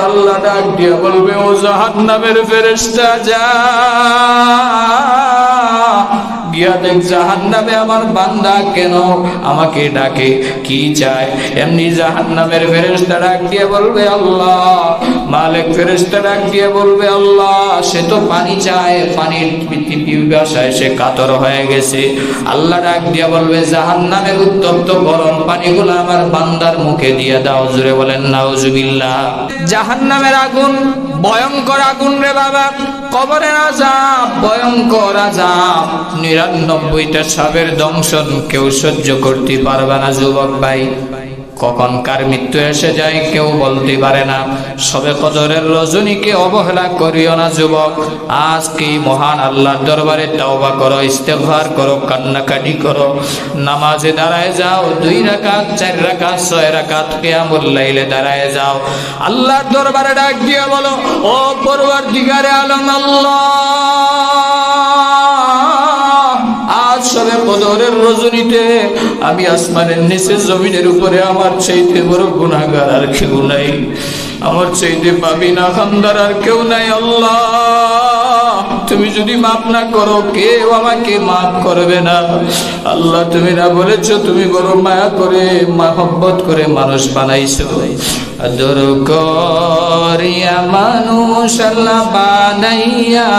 আল্লাহ ডাক দিয়ে বলবে, ও জাহান্নামের ফেরেশতা যা গিয়া দেখ জাহান্নামে আমার বান্দা কেন আমাকে ডাকে, কি চায়। এমনি জাহান্নামের ফেরেশতা ডাক দিয়ে বলবে, আল্লাহ। মালিক ফেরেশতা ডাক দিয়ে বলবে, আল্লাহ সে তো পানি চায়, পানির পিপাসায় সে কাতর হয়ে গেছে। আল্লাহ ডাক দিয়ে বলবে, জাহান্নামের উত্তপ্ত গরম পানিগুলো আমার বান্দার মুখে দিয়ে দাও। জোরে বলেন নাউজুবিল্লাহ। জাহান্নামের আগুন ভয়ঙ্কর আগুন রে বাবা, কবরের আযাব ভয়ঙ্কর আযাব। ৯৯টা সাপের দংশন কেউ সহ্য করতে পারবে না যুবক ভাই। কখন কার মৃত্যু এসে যায় কেউ বলতে পারে না। সবে কদরের রজনীকে অবহেলা করিও না যুবক। আজকে মহান আল্লাহর দরবারে তওবা করো, ইস্তেগফার করো, কান্নাকাটি করো, নামাজে দাঁড়ায় যাও। 2 রাকাত, 4 রাকাত, 6 রাকাত কিয়ামুল লাইলে দাঁড়ায় যাও। আল্লাহর দরবারে ডাক দিয়ে বলো, ও পরওয়ারদিগারে আলম আল্লাহ, আজ সবে কদরের রজনীতে আমি আসমানের নিচে জমিনের উপরে আমার চাইতে বড় গুনাহগার আর কেউ নাই, আমার চাইতে পাপী না খানদার আর কেউ নাই। আল্লাহ তুমি যদি মাফ না করো কেউ আমাকে মাফ করবে না। আল্লাহ তুমি না বলেছো, তুমি বড় মায়া করে মহব্বত করে মানুষ বানাইছো। আদর করিয়া মানুষ আল্লাহ বানাইয়া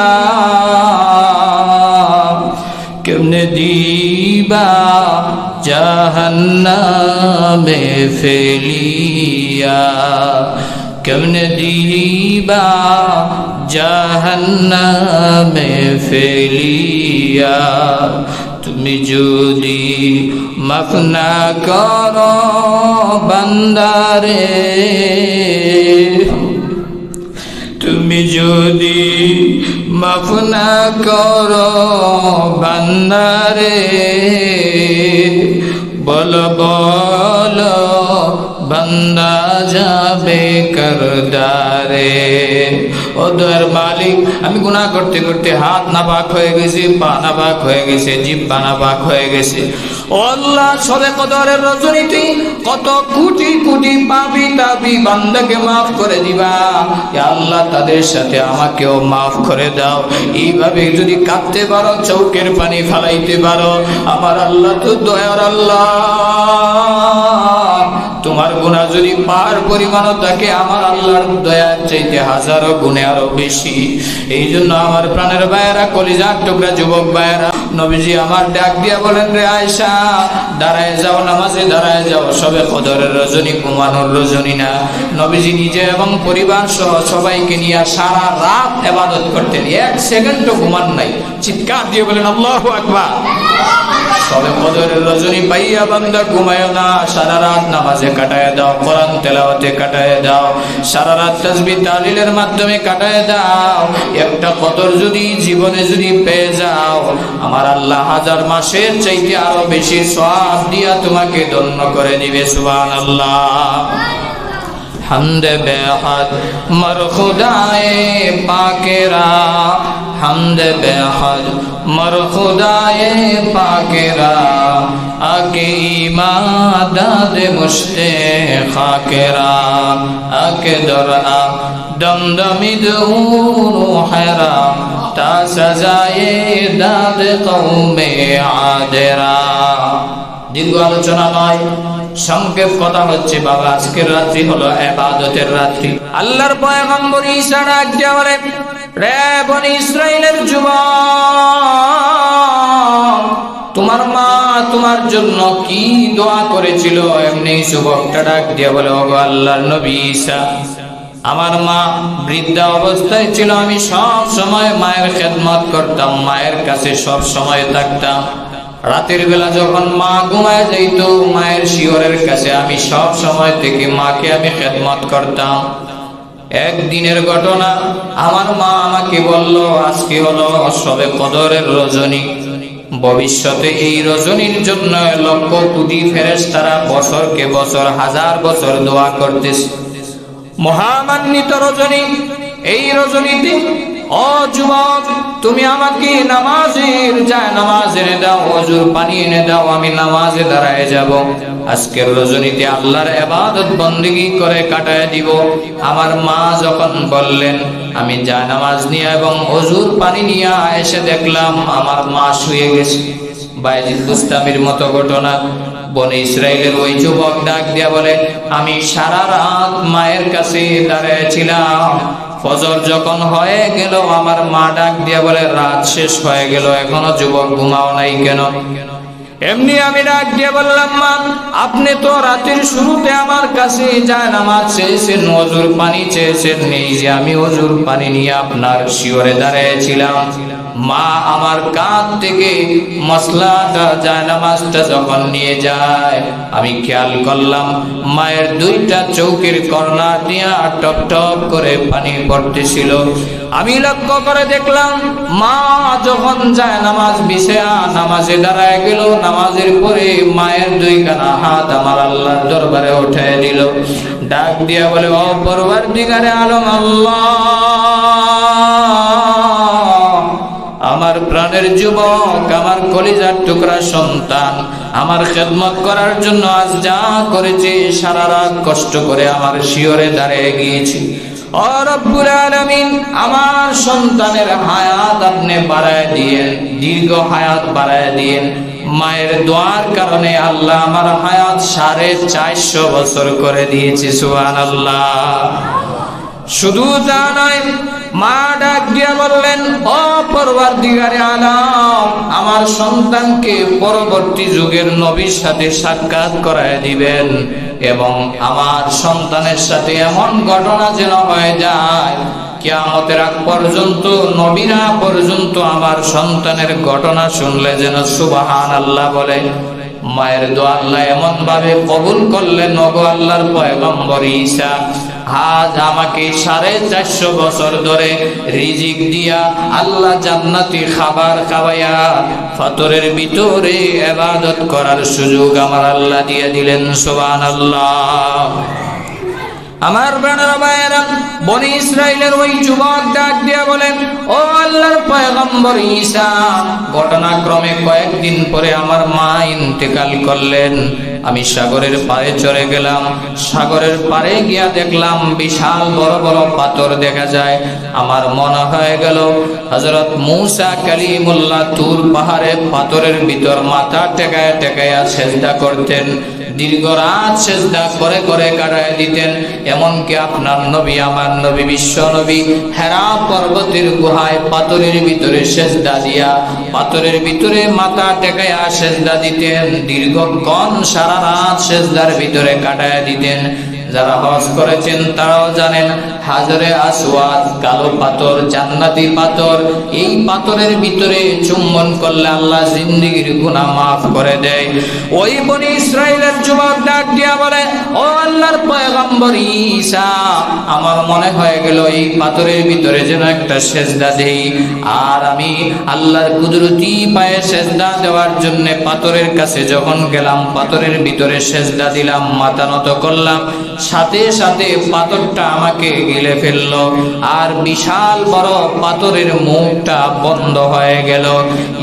কেমনে দিবা জাহান্নামে ফেলিয়া, কেমনে দিবা জাহান্নামে ফেলিয়া। তুমি যদি মাফ না করো বান্দারে, তুমি যদি মাফ না করো বান্দারে, বলো বলো বান্দা যাবে কারদারে। ও দয়ার মালিক, আমি গুনাহ করতে করতে হাত নাপাক হয়ে গেছে, পা নাপাক হয়ে গেছে, জিহ্বা নাপাক হয়ে গেছে। ও আল্লাহ সবে কদরের রজনীতে কত কোটি কোটি পাপী তাপী বান্দাকে মাফ করে দিবা। ইয়া আল্লাহ তাদের সাথে আমাকেও মাফ করে দাও। এইভাবে যদি কাঁদতে পারো, চোখের পানি ফালাইতে পারো, আমার আল্লাহ তো দয়ার আল্লাহ। তোমার গুনাহ যদি পার পরিমাণও থাকে, আমার আল্লাহর দয়ার চাইতে হাজারো গুণে আরো বেশি। এই জন্য আমার প্রাণের ভাইয়েরা, কলিজার টুকরা যুবক ভাইয়েরা, নবীজি আমার ডাক দিয়া বলেন, রে আয়েশা দাঁড়ায় যাও, নামাজে দাঁড়ায় যাও। সবে কদরের রজনী ঘুমানোর রজনী না। নবীজি নিজে এবং পরিবার সহ সবাইকে নিয়ে সারা রাত ইবাদত করতেন, 1 সেকেন্ডও ঘুমান নাই। চিৎকার দিয়ে বলেন আল্লাহু আকবার। সবে কদরের রজনী পাইয়া বান্দা ঘুমায় না, সারা রাত নামাজে কাটায় দাও, কোরআন তেলাওয়াতে কাটায় দাও, সারা রাত তাসবিহ তাহলিলের মাধ্যমে কাটায় দাও। একটা কদর যদি জীবনে যদি পেয়ে যাও, আমার আল্লাহ 1000 মাসের চাইতে আরো বেশি সওয়াব দিয়া তোমাকে ধন্য করে দিবে। সুবহানাল্লাহ। হামদে বেহাদ মর খুদায়ে পাকেরা, হামদে বেহাদ মর খুদায়ে পাকেরা, আকে ইমাদাদ মুশতে খাকেরা, আকে দরনা দমদমিদ রুহেরা, তা সাজায়ে দাদ কওমে আদেরা। দীর্ঘ আলোচনা নয়, সংক্ষেপ কথা হচ্ছে বাবা, আজকের রাত্রি হলো ইবাদতের রাত্রি। আল্লাহর পয়গম্বর ঈসা ডাক দিয়ে বলেন, রে বনি ইসরাইলের যুবক, তোমার মা তোমার জন্য কি দোয়া করেছিল? এমনি যুবকটা ডাক দিয়ে বলে, ওগো আল্লাহর নবী ঈসা, আমার মা বৃদ্ধা অবস্থায় ছিল, আমি সব সময় মায়ের খেদমত করতাম, মায়ের কাছে সব সময় থাকতাম। রাতের বেলা যখন মা ঘুমায় যাইত, মায়ের শিয়রের কাছে আমি সব সময় থেকে মাকে আমি খেদমত করতাম। একদিনের ঘটনা, আমার মা আমাকে বলল, আজকে হলো সবে কদরের রজনী, ভবিষ্যতে এই রজনীর জন্য লক্ষ কোটি ফেরেশতারা বছরকে বছর, 1000 বছর দোয়া করতেছে। মহামান্বিত রজনী, এই রজনীতে ও যুবক তুমি আমাকে নামাজের নামাজ এনে দাও, ওযুর পানি এনে দাও, আমি নামাজে দাঁড়ায় যাব। আজকের রজনীতে আল্লাহর ইবাদত বندگی করে কাটায় দিব। আমার মা যখন বললেন, আমি নামাজ নিয়ে এবং ওযুর পানি নিয়ে এসে দেখলাম আমার মা শুয়ে গেছে। বাইজিদ বুস্তামির মতো ঘটনা। বনি ইসরাইলের ওই যুবক ডাক দিয়া বলে, আমি সারা রাত মায়ের কাছে দাঁড়িয়েছিলাম। ফজর যখন হয়ে গেল আমার মা ডাক দিয়া বলে, রাত শেষ হয়ে গেল, এখনো যুবক ঘুমাও নাই কেন? এমনি আমি ডাক দিয়ে বললাম, মা আপনি তো রাতের শুরুতে আমার কাছে নামাজ চেয়েছেন, ওযুর পানি চেয়েছেন, এই যে আমি ওযুর পানি নিয়ে আপনার শিওরে দাঁড়িয়েছিলাম। মা আমার কাঁধ থেকে মশলাটা নামাজটা যখন নিয়ে যায়, আমি খেয়াল করলাম মায়ের দুইটা চৌকির কর্নার দিয়া টপ টপ করে পানি পড়তেছিল। আমি লক্ষ্য করে দেখলাম মা যখন নামাজ বিছায়া নামাজে দাঁড়ায় গেল, নামাজের পরে মায়ের দুইখানা হাত আমার আল্লাহর দরবারে উঠায় দিল। ডাক দিয়া বলে, ও পরওয়ারদিগারে আলম আল্লাহ, আমার প্রাণের যুবক, আমার কলিজার টুকরা সন্তান আমার খেদমত করার জন্য আজ যা করেছে, সারা রাত কষ্ট করে আমার শিয়রে দাঁড়িয়ে গিয়েছি। ও রব্বুল আলামিন, আমার সন্তানের হায়াত আপনি বাড়ায় দিয়েন, দীর্ঘ হায়াত বাড়ায় দিয়েন। মায়ের দোয়ার কারণে আল্লাহ আমার হায়াত 450 বছর করে দিয়েছে। সুবহানাল্লাহ। শুধু তা নয়, মা ডাক দিয়া বললেন, ও পরওয়ারদিগারে আলম, আমার সন্তানকে পরবর্তী যুগের নবীর সাথে সাক্ষাৎ করায় দিবেন এবং আমার সন্তানের সাথে এমন ঘটনা যেন হয়ে যায় কিয়ামতের আগ পর্যন্ত, নবীরা পর্যন্ত আমার সন্তানের ঘটনা শুনলে যেন সুবহানাল্লাহ বলে। মায়ের দোয়া আল্লাহ এমন ভাবে কবুল করলেন, ওগো আল্লাহর পয়গম্বর ঈসা, আজ আমাকে 450 বছর ধরে রিজিক দিয়া আল্লাহ জান্নাতি খাবার খাওয়াইয়া ফাতরের ভিতরে ইবাদত করার সুযোগ আমার আল্লাহ দিয়ে দিলেন। সুবহানাল্লাহ। আমার প্রাণের ভাইয়েরা, বনি ইসরাইলের ওই যুবক ডাক দিয়া বলেন, ও আল্লাহর পয়গম্বর ঈসা, ঘটনাক্রমে কয়েকদিন পরে আমার মা ইন্তেকাল করলেন। আমি সাগরের পাড়ে চলে গেলাম। সাগরের পাড়ে গিয়া দেখলাম বিশাল বড় বড় পাথর দেখা যায়। আমার মনে হয়ে গেল হযরত মূসা কালিমুল্লাহ তুর পাহাড়ে পাথরের ভিতর মাথা টেকায় টেকায়া সেজদা করতেন, দীর্ঘ রাত সেজদা করে করে কাটায় দিতেন। এমনকি আপনার নবী, আমার নবী, বিশ্ব নবী হেরা পর্বতের গুহায় পাথরের ভিতরে সেজদা দিয়া পাথরের ভিতরে মাথা টেকায়া সেজদা দিতেন, দীর্ঘক্ষণ সারা রাত সেজদার ভিতরে কাটায় দিতেন। যারা হজ করেছেন তারাও জানেন, হাজরে আসওয়াদ কালো পাথর, জান্নাতি পাথর, এই পাথরের ভিতরে চুম্বন করলে আল্লাহ জিন্দেগীর গুনাহ মাফ করে দেয়। ওই বনি ইসরাইলের যুবক ডাক দিয়া বলে, ও আল্লাহর পয়গম্বর ঈসা, আমার মনে হয়ে গেল এই পাথরের ভিতরে যেন একটা সেজদা দেই। আর আমি আল্লাহর কুদরতি পায়ে সেজদা দেওয়ার জন্য পাথরের কাছে যখন গেলাম, পাথরের ভিতরে সেজদা দিলাম, মাথা নত করলাম, সাথে সাথে পাথরটা আমাকে গিলে ফেললো আর বিশাল বড় পাথরের মুখটা বন্ধ হয়ে গেল।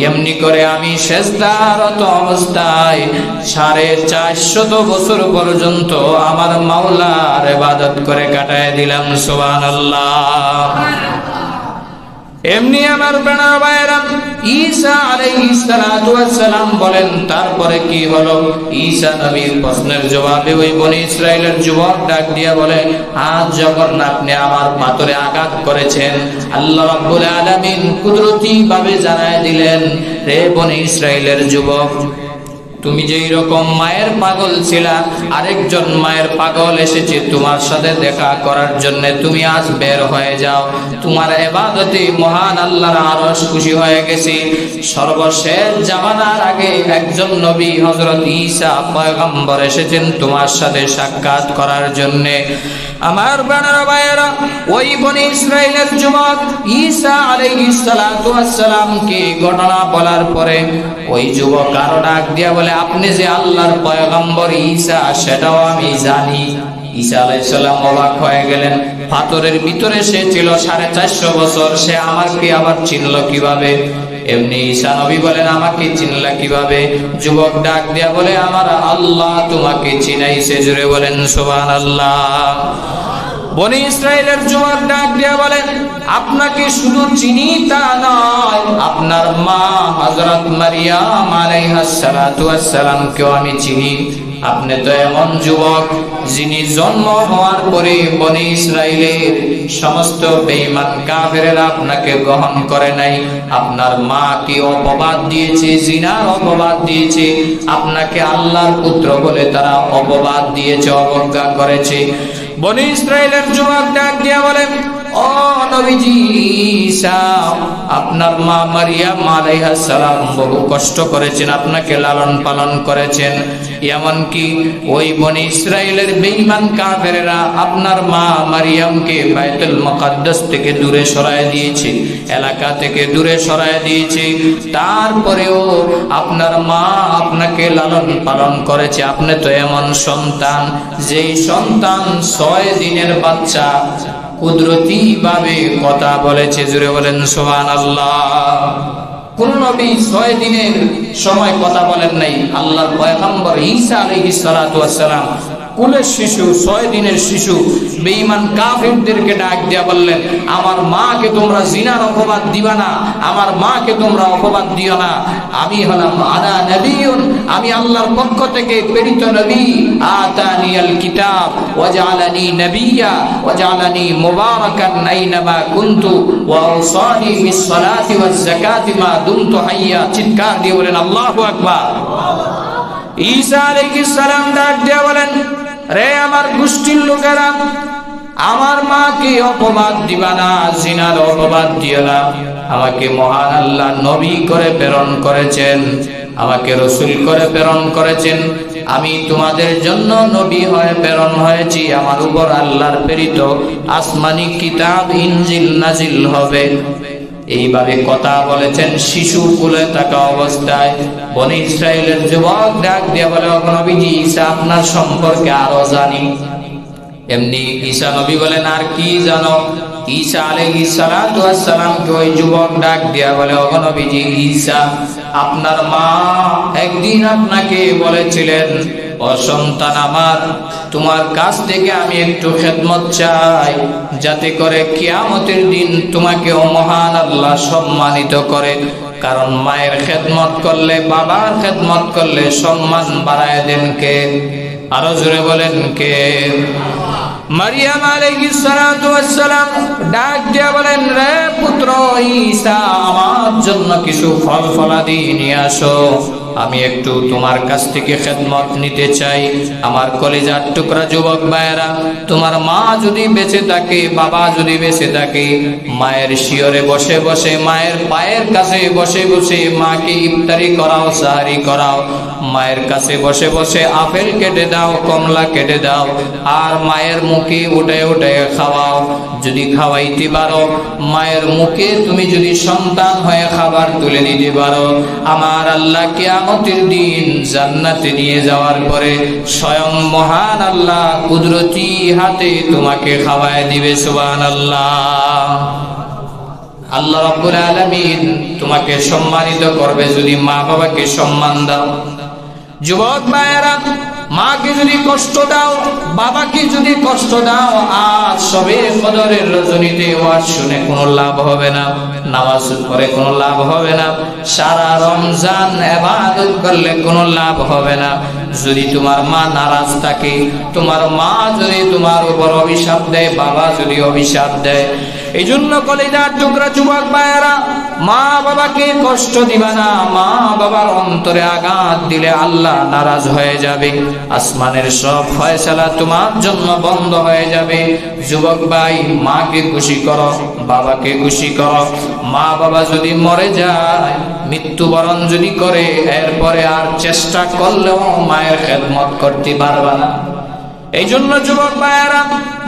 এমনি করে আমি সেজদারত অবস্থায় 450 বছর পর্যন্ত আমার মাওলার ইবাদত করে কাটায় দিলাম। সুবহানাল্লাহ। এমনি আমার প্রাণের ভাইয়েরা, ঈসা আলাইহিস সালাতু ওয়াস সালাম বলেন, তারপরে কি হলো? ঈসা নবীর প্রশ্নের জবাবে ওই বনি ইসরাইলের যুবক ডাক দিয়া বলে, আজ যখন আপনি আমার পাথরে আঘাত করেছেন, আল্লাহ রাব্বুল আলামিন কুদরতি ভাবে জানায় দিলেন, রে বনি ইসরাইলের যুবক, তুমি যেই রকম মায়ের পাগল ছিলা, আরেকজন মায়ের পাগল এসেছে তোমার সাথে দেখা করার জন্য, তুমি আজ বের হয়ে যাও। তোমার ইবাদতে মহান আল্লাহর আরশ খুশি হয়ে গেছে। সর্বশেষ জামানার আগে একজন নবী হযরত ঈসা পয়গম্বর এসেছেন তোমার সাথে সাক্ষাৎ করার জন্য। আমার প্রাণের ভাইয়েরা, ওই বনি ইসরাইলের যুবক ঈসা আলাইহিস সালাতু ওয়াস সালামকে ঘটনা বলার পরে ওই যুবক আরো ডাক দিয়া বলে, আপনি যে আল্লাহর পয়গম্বর ঈসা সেটাও আমি জানি। ঈসা আলাইহিস সালাম অবাক হয়ে গেলেন, পাথরের ভিতরে সে ছিল 450 বছর, সে আমাকে আবার চিনল কিভাবে? এমনি ঈসা নবী বলেন, আমাকে চিনলা কিভাবে? যুবক ডাক দিয়া বলে, আমার আল্লাহ তোমাকে চিনাইছে। জোরে বলেন সুবহানাল্লাহ। বনি ইসরাইলের যুবক ডাক দিয়া বলেন, আপনাকে শুধু চিনি তা নয়, আপনার মা হযরত মারিয়াম আলাইহাস সালাতু ওয়াস সালামকেও আমি চিনি। আপনি তো এমন যুবক যিনি জন্ম হওয়ার পরে বনি ইসরাইলের সমস্ত বেঈমান কাফেরেরা আপনাকে গ্রহণ করে নাই। আপনার মা কি অপবাদ দিয়েছে, জিনার অপবাদ দিয়েছে, আপনাকে আল্লাহর পুত্র বলে তারা অপবাদ দিয়েছে, অবজ্ঞা করেছে। বনি ইসরাইলের যুবক ডাক দিয়া বলেন, ও নবীজি ঈসা, আপনার মা মারিয়াম আলাইহাস সালাম বহু কষ্ট করেছেন, আপনাকে লালন পালন করেছেন। এমনকি ওই বনি ইসরাইলের বেঈমান কাফেরেরা আপনার মা মারিয়ামকে বাইতুল মুকাদ্দাস থেকে দূরে সরায় দিয়েছে, এলাকা থেকে দূরে সরায় দিয়েছে। তারপরেও আপনার মা আপনাকে লালন পালন করেছে। আপনি তো এমন সন্তান, যেই সন্তান 6 দিনের বাচ্চা কুদরতি ভাবে কথা বলেছে। জুড়ে বলেন সুবহানাল্লাহ। কোন নবী 6 দিনের সময় কথা বলেন নাই। আল্লাহর পয়গম্বর ঈসা আলাইহিস সালাতু ওয়াস সালাম কুলের শিশু, 6 দিনের শিশু বেঈমান কাফিরদেরকে ডাক দিয়া বললেন, আমার মাকে তোমরা জিনার অপবাদ দিবা না, আমার মাকে তোমরা অপবাদ দিও না। আমি হলাম আনা নবিয়ুন, আমি আল্লাহর পক্ষ থেকে প্রেরিত নবী। আতানিয়াল কিতাব ওয়া জাআলানি নবিয়্যা ওয়া জাআলানি মুবারাকান আইনামা কুনতু ওয়া আওসানি বিস সালাতি ওয়াজ যাকাতি মা দুমতু হাইয়া। চিৎকার দিয়ে বলেন আল্লাহু আকবার। ঈসা আলাইহিস সালাম ডাক দিয়ে বলেন, রে আমার গোষ্ঠীর লোকেরা, আমার মাকে অপবাদ দিবা না, জিনার অপবাদ দিও না। আমাকে মহান আল্লাহ নবী করে প্রেরণ করেছেন, আমাকে রাসূল করে প্রেরণ করেছেন। আমি তোমাদের জন্য নবী হয়ে প্রেরণ হয়েছি। আমার উপর আল্লাহর প্রেরিত আসমানি কিতাব ইনজিল নাজিল হবে। এইভাবে কথা বলেছেন শিশু কোলে থাকা অবস্থায়। বনি ইসরাইলের যুবক ডাক দিয়ে বলে, নবীজি ঈসা আপনার সম্পর্কে আরো জানি। এমনি ঈসা নবী বলেন, আর কি জানো? ঈসা আলাইহিস সালাতু ওয়াস সালামকে ওই যুবক ডাক দিয়া বলে, ও নবীজি ঈসা, আপনার মা একদিন আপনাকে বলেছিলেন, ও সন্তান আমার, তোমার কাছ থেকে আমি একটু খেদমত চাই, যাতে করে কিয়ামতের দিন তোমাকে ও মহান আল্লাহ সম্মানিত করে। কারণ মায়ের খেদমত করলে, বাবার খেদমত করলে সম্মান বাড়ায় দেন কে? আরো জোরে বলেন কে? মারিয়াম আলাইহিস সালাতু ওয়াস সালাম ডাক দিয়া বলেন, রে পুত্র ঈসা, আমার জন্য কিছু ফল ফলাদি নিয়ে আসো, আমি একটু তোমার কাছ থেকে খেদমত নিতে চাই। আমার কলিজার টুকরা যুবক ভাইয়েরা, তোমার মা যদি বেঁচে থাকে, বাবা যদি বেঁচে থাকে, মায়ের শিয়রে বসে বসে, মায়ের পায়ের কাছে বসে বসে মাকে ইফতারি করাও, সাহারি করাও। মায়ের কাছে বসে বসে আপেল কেটে দাও, কমলা কেটে দাও, আর মায়ের মুখে উঠে উঠে খাওয়াও। যদি খাওয়াইতে পারো, মায়ের মুখে তুমি যদি সন্তান হয়ে খাবার তুলে দিতে পারো, আমার আল্লাহ কিয়ামতের দিন জান্নাতে নিয়ে যাওয়ার পরে স্বয়ং মহান আল্লাহ কুদরতি হাতে তোমাকে খাওয়ায় দিবে। সুবহানাল্লাহ। আল্লাহ রাব্বুল আলামিন তোমাকে সম্মানিত করবে যদি মা বাবাকে সম্মান দাও। যুবক ভাইয়েরা, মাকে যদি কষ্ট দাও, বাবাকে যদি কষ্ট দাও, আজ সবে কদরের রজনীতে ওয়াজ শুনে কোনো লাভ হবে না, নামাজ পড়ে কোনো লাভ হবে না, সারা রমজান ইবাদত করলে কোনো লাভ হবে না। যদি তোমার মা নারাজ থাকে, তোমার মা যদি তোমার উপর অভিশাপ দেয়, বাবা যদি অভিশাপ দেয়, এই জন্য কলিজার টুকরা যুবক ভাইয়েরা, মা বাবাকে কষ্ট দিবা না। মা বাবার অন্তরে আঘাত দিলে আল্লাহ নারাজ হয়ে যাবে, আসমানের সব ফয়সালা তোমার জন্য বন্ধ হয়ে যাবে। যুবক ভাই, মাকে খুশি করো, বাবাকে খুশি করো। মা বাবা যদি মরে যায়, মৃত্যুবরণ যদি করে, এরপরে আর চেষ্টা করলেও মায়ের খেদমত করতে পারবা না। এই জন্য যুবক ভাইয়েরা,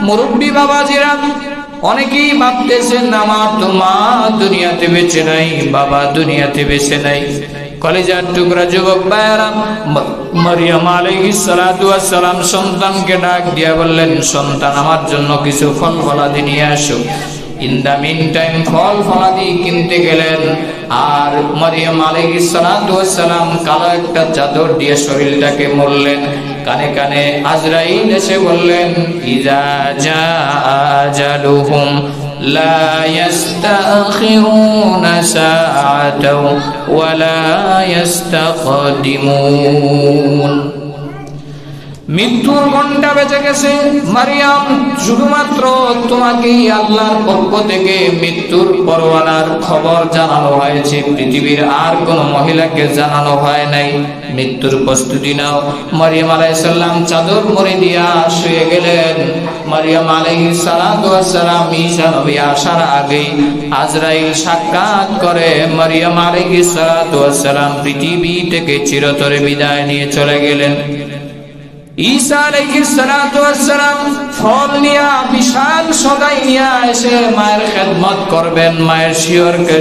মুরব্বী বাবাজিরা, অনেকেই ভাবতেছেন আমার তো মা দুনিয়াতে বেঁচে নাই, বাবা দুনিয়াতে বেঁচে নাই। কলিজার টুকরা যুবক ভাইয়েরা, মারিয়াম আলাইহিস সালাতু ওয়াস সালাম সন্তানকে ডাক দিয়া বললেন, সন্তান আমার জন্য কিছু ফল ফলাদি নিয়ে আসো। ইন দা মিন টাইম ফল ফলাদি কিনতে গেলেন, আর মারিয়াম আলাইহিস সালাতু ওয়াস সালাম কালো একটা চাদর দিয়ে শরীরটাকে মুড়লেন। কানে কানে আজরাইল এসে বললেন, ইজা জা আজালুহুম লা ইস্তাখিরুনা সাআতাও ওয়া লা ইস্তাকদিমুন। মৃত্যুর ঘন্টা বেজে গেছে। মারিয়াম, শুধুমাত্র তোমাকে আল্লাহর পক্ষ থেকে মৃত্যুর পরওয়ানার খবর জানানো হয়েছে, পৃথিবীর আর কোন মহিলাকে জানানো হয় নাই। মৃত্যুর প্রস্তুতি নাও। মারিয়াম আলাইহিস সালাম চাদর মুড়ি দিয়া শুয়ে গেলেন। মারিয়াম আলাইহিস সালাতু ওয়াস সালাম ঈসা নবী আসার আগে আজরাইল সাক্ষাৎ করে মারিয়াম আলাইহিস সালাতু ওয়াস সালাম পৃথিবী থেকে চিরতরে বিদায় নিয়ে চলে গেলেন। ঈসা আলাইহিস সালাতু ওয়াস সালাম ফল নিয়া, বিশাল সদাই নিয়া এসে মায়ের খেদমত করবেন। মায়ের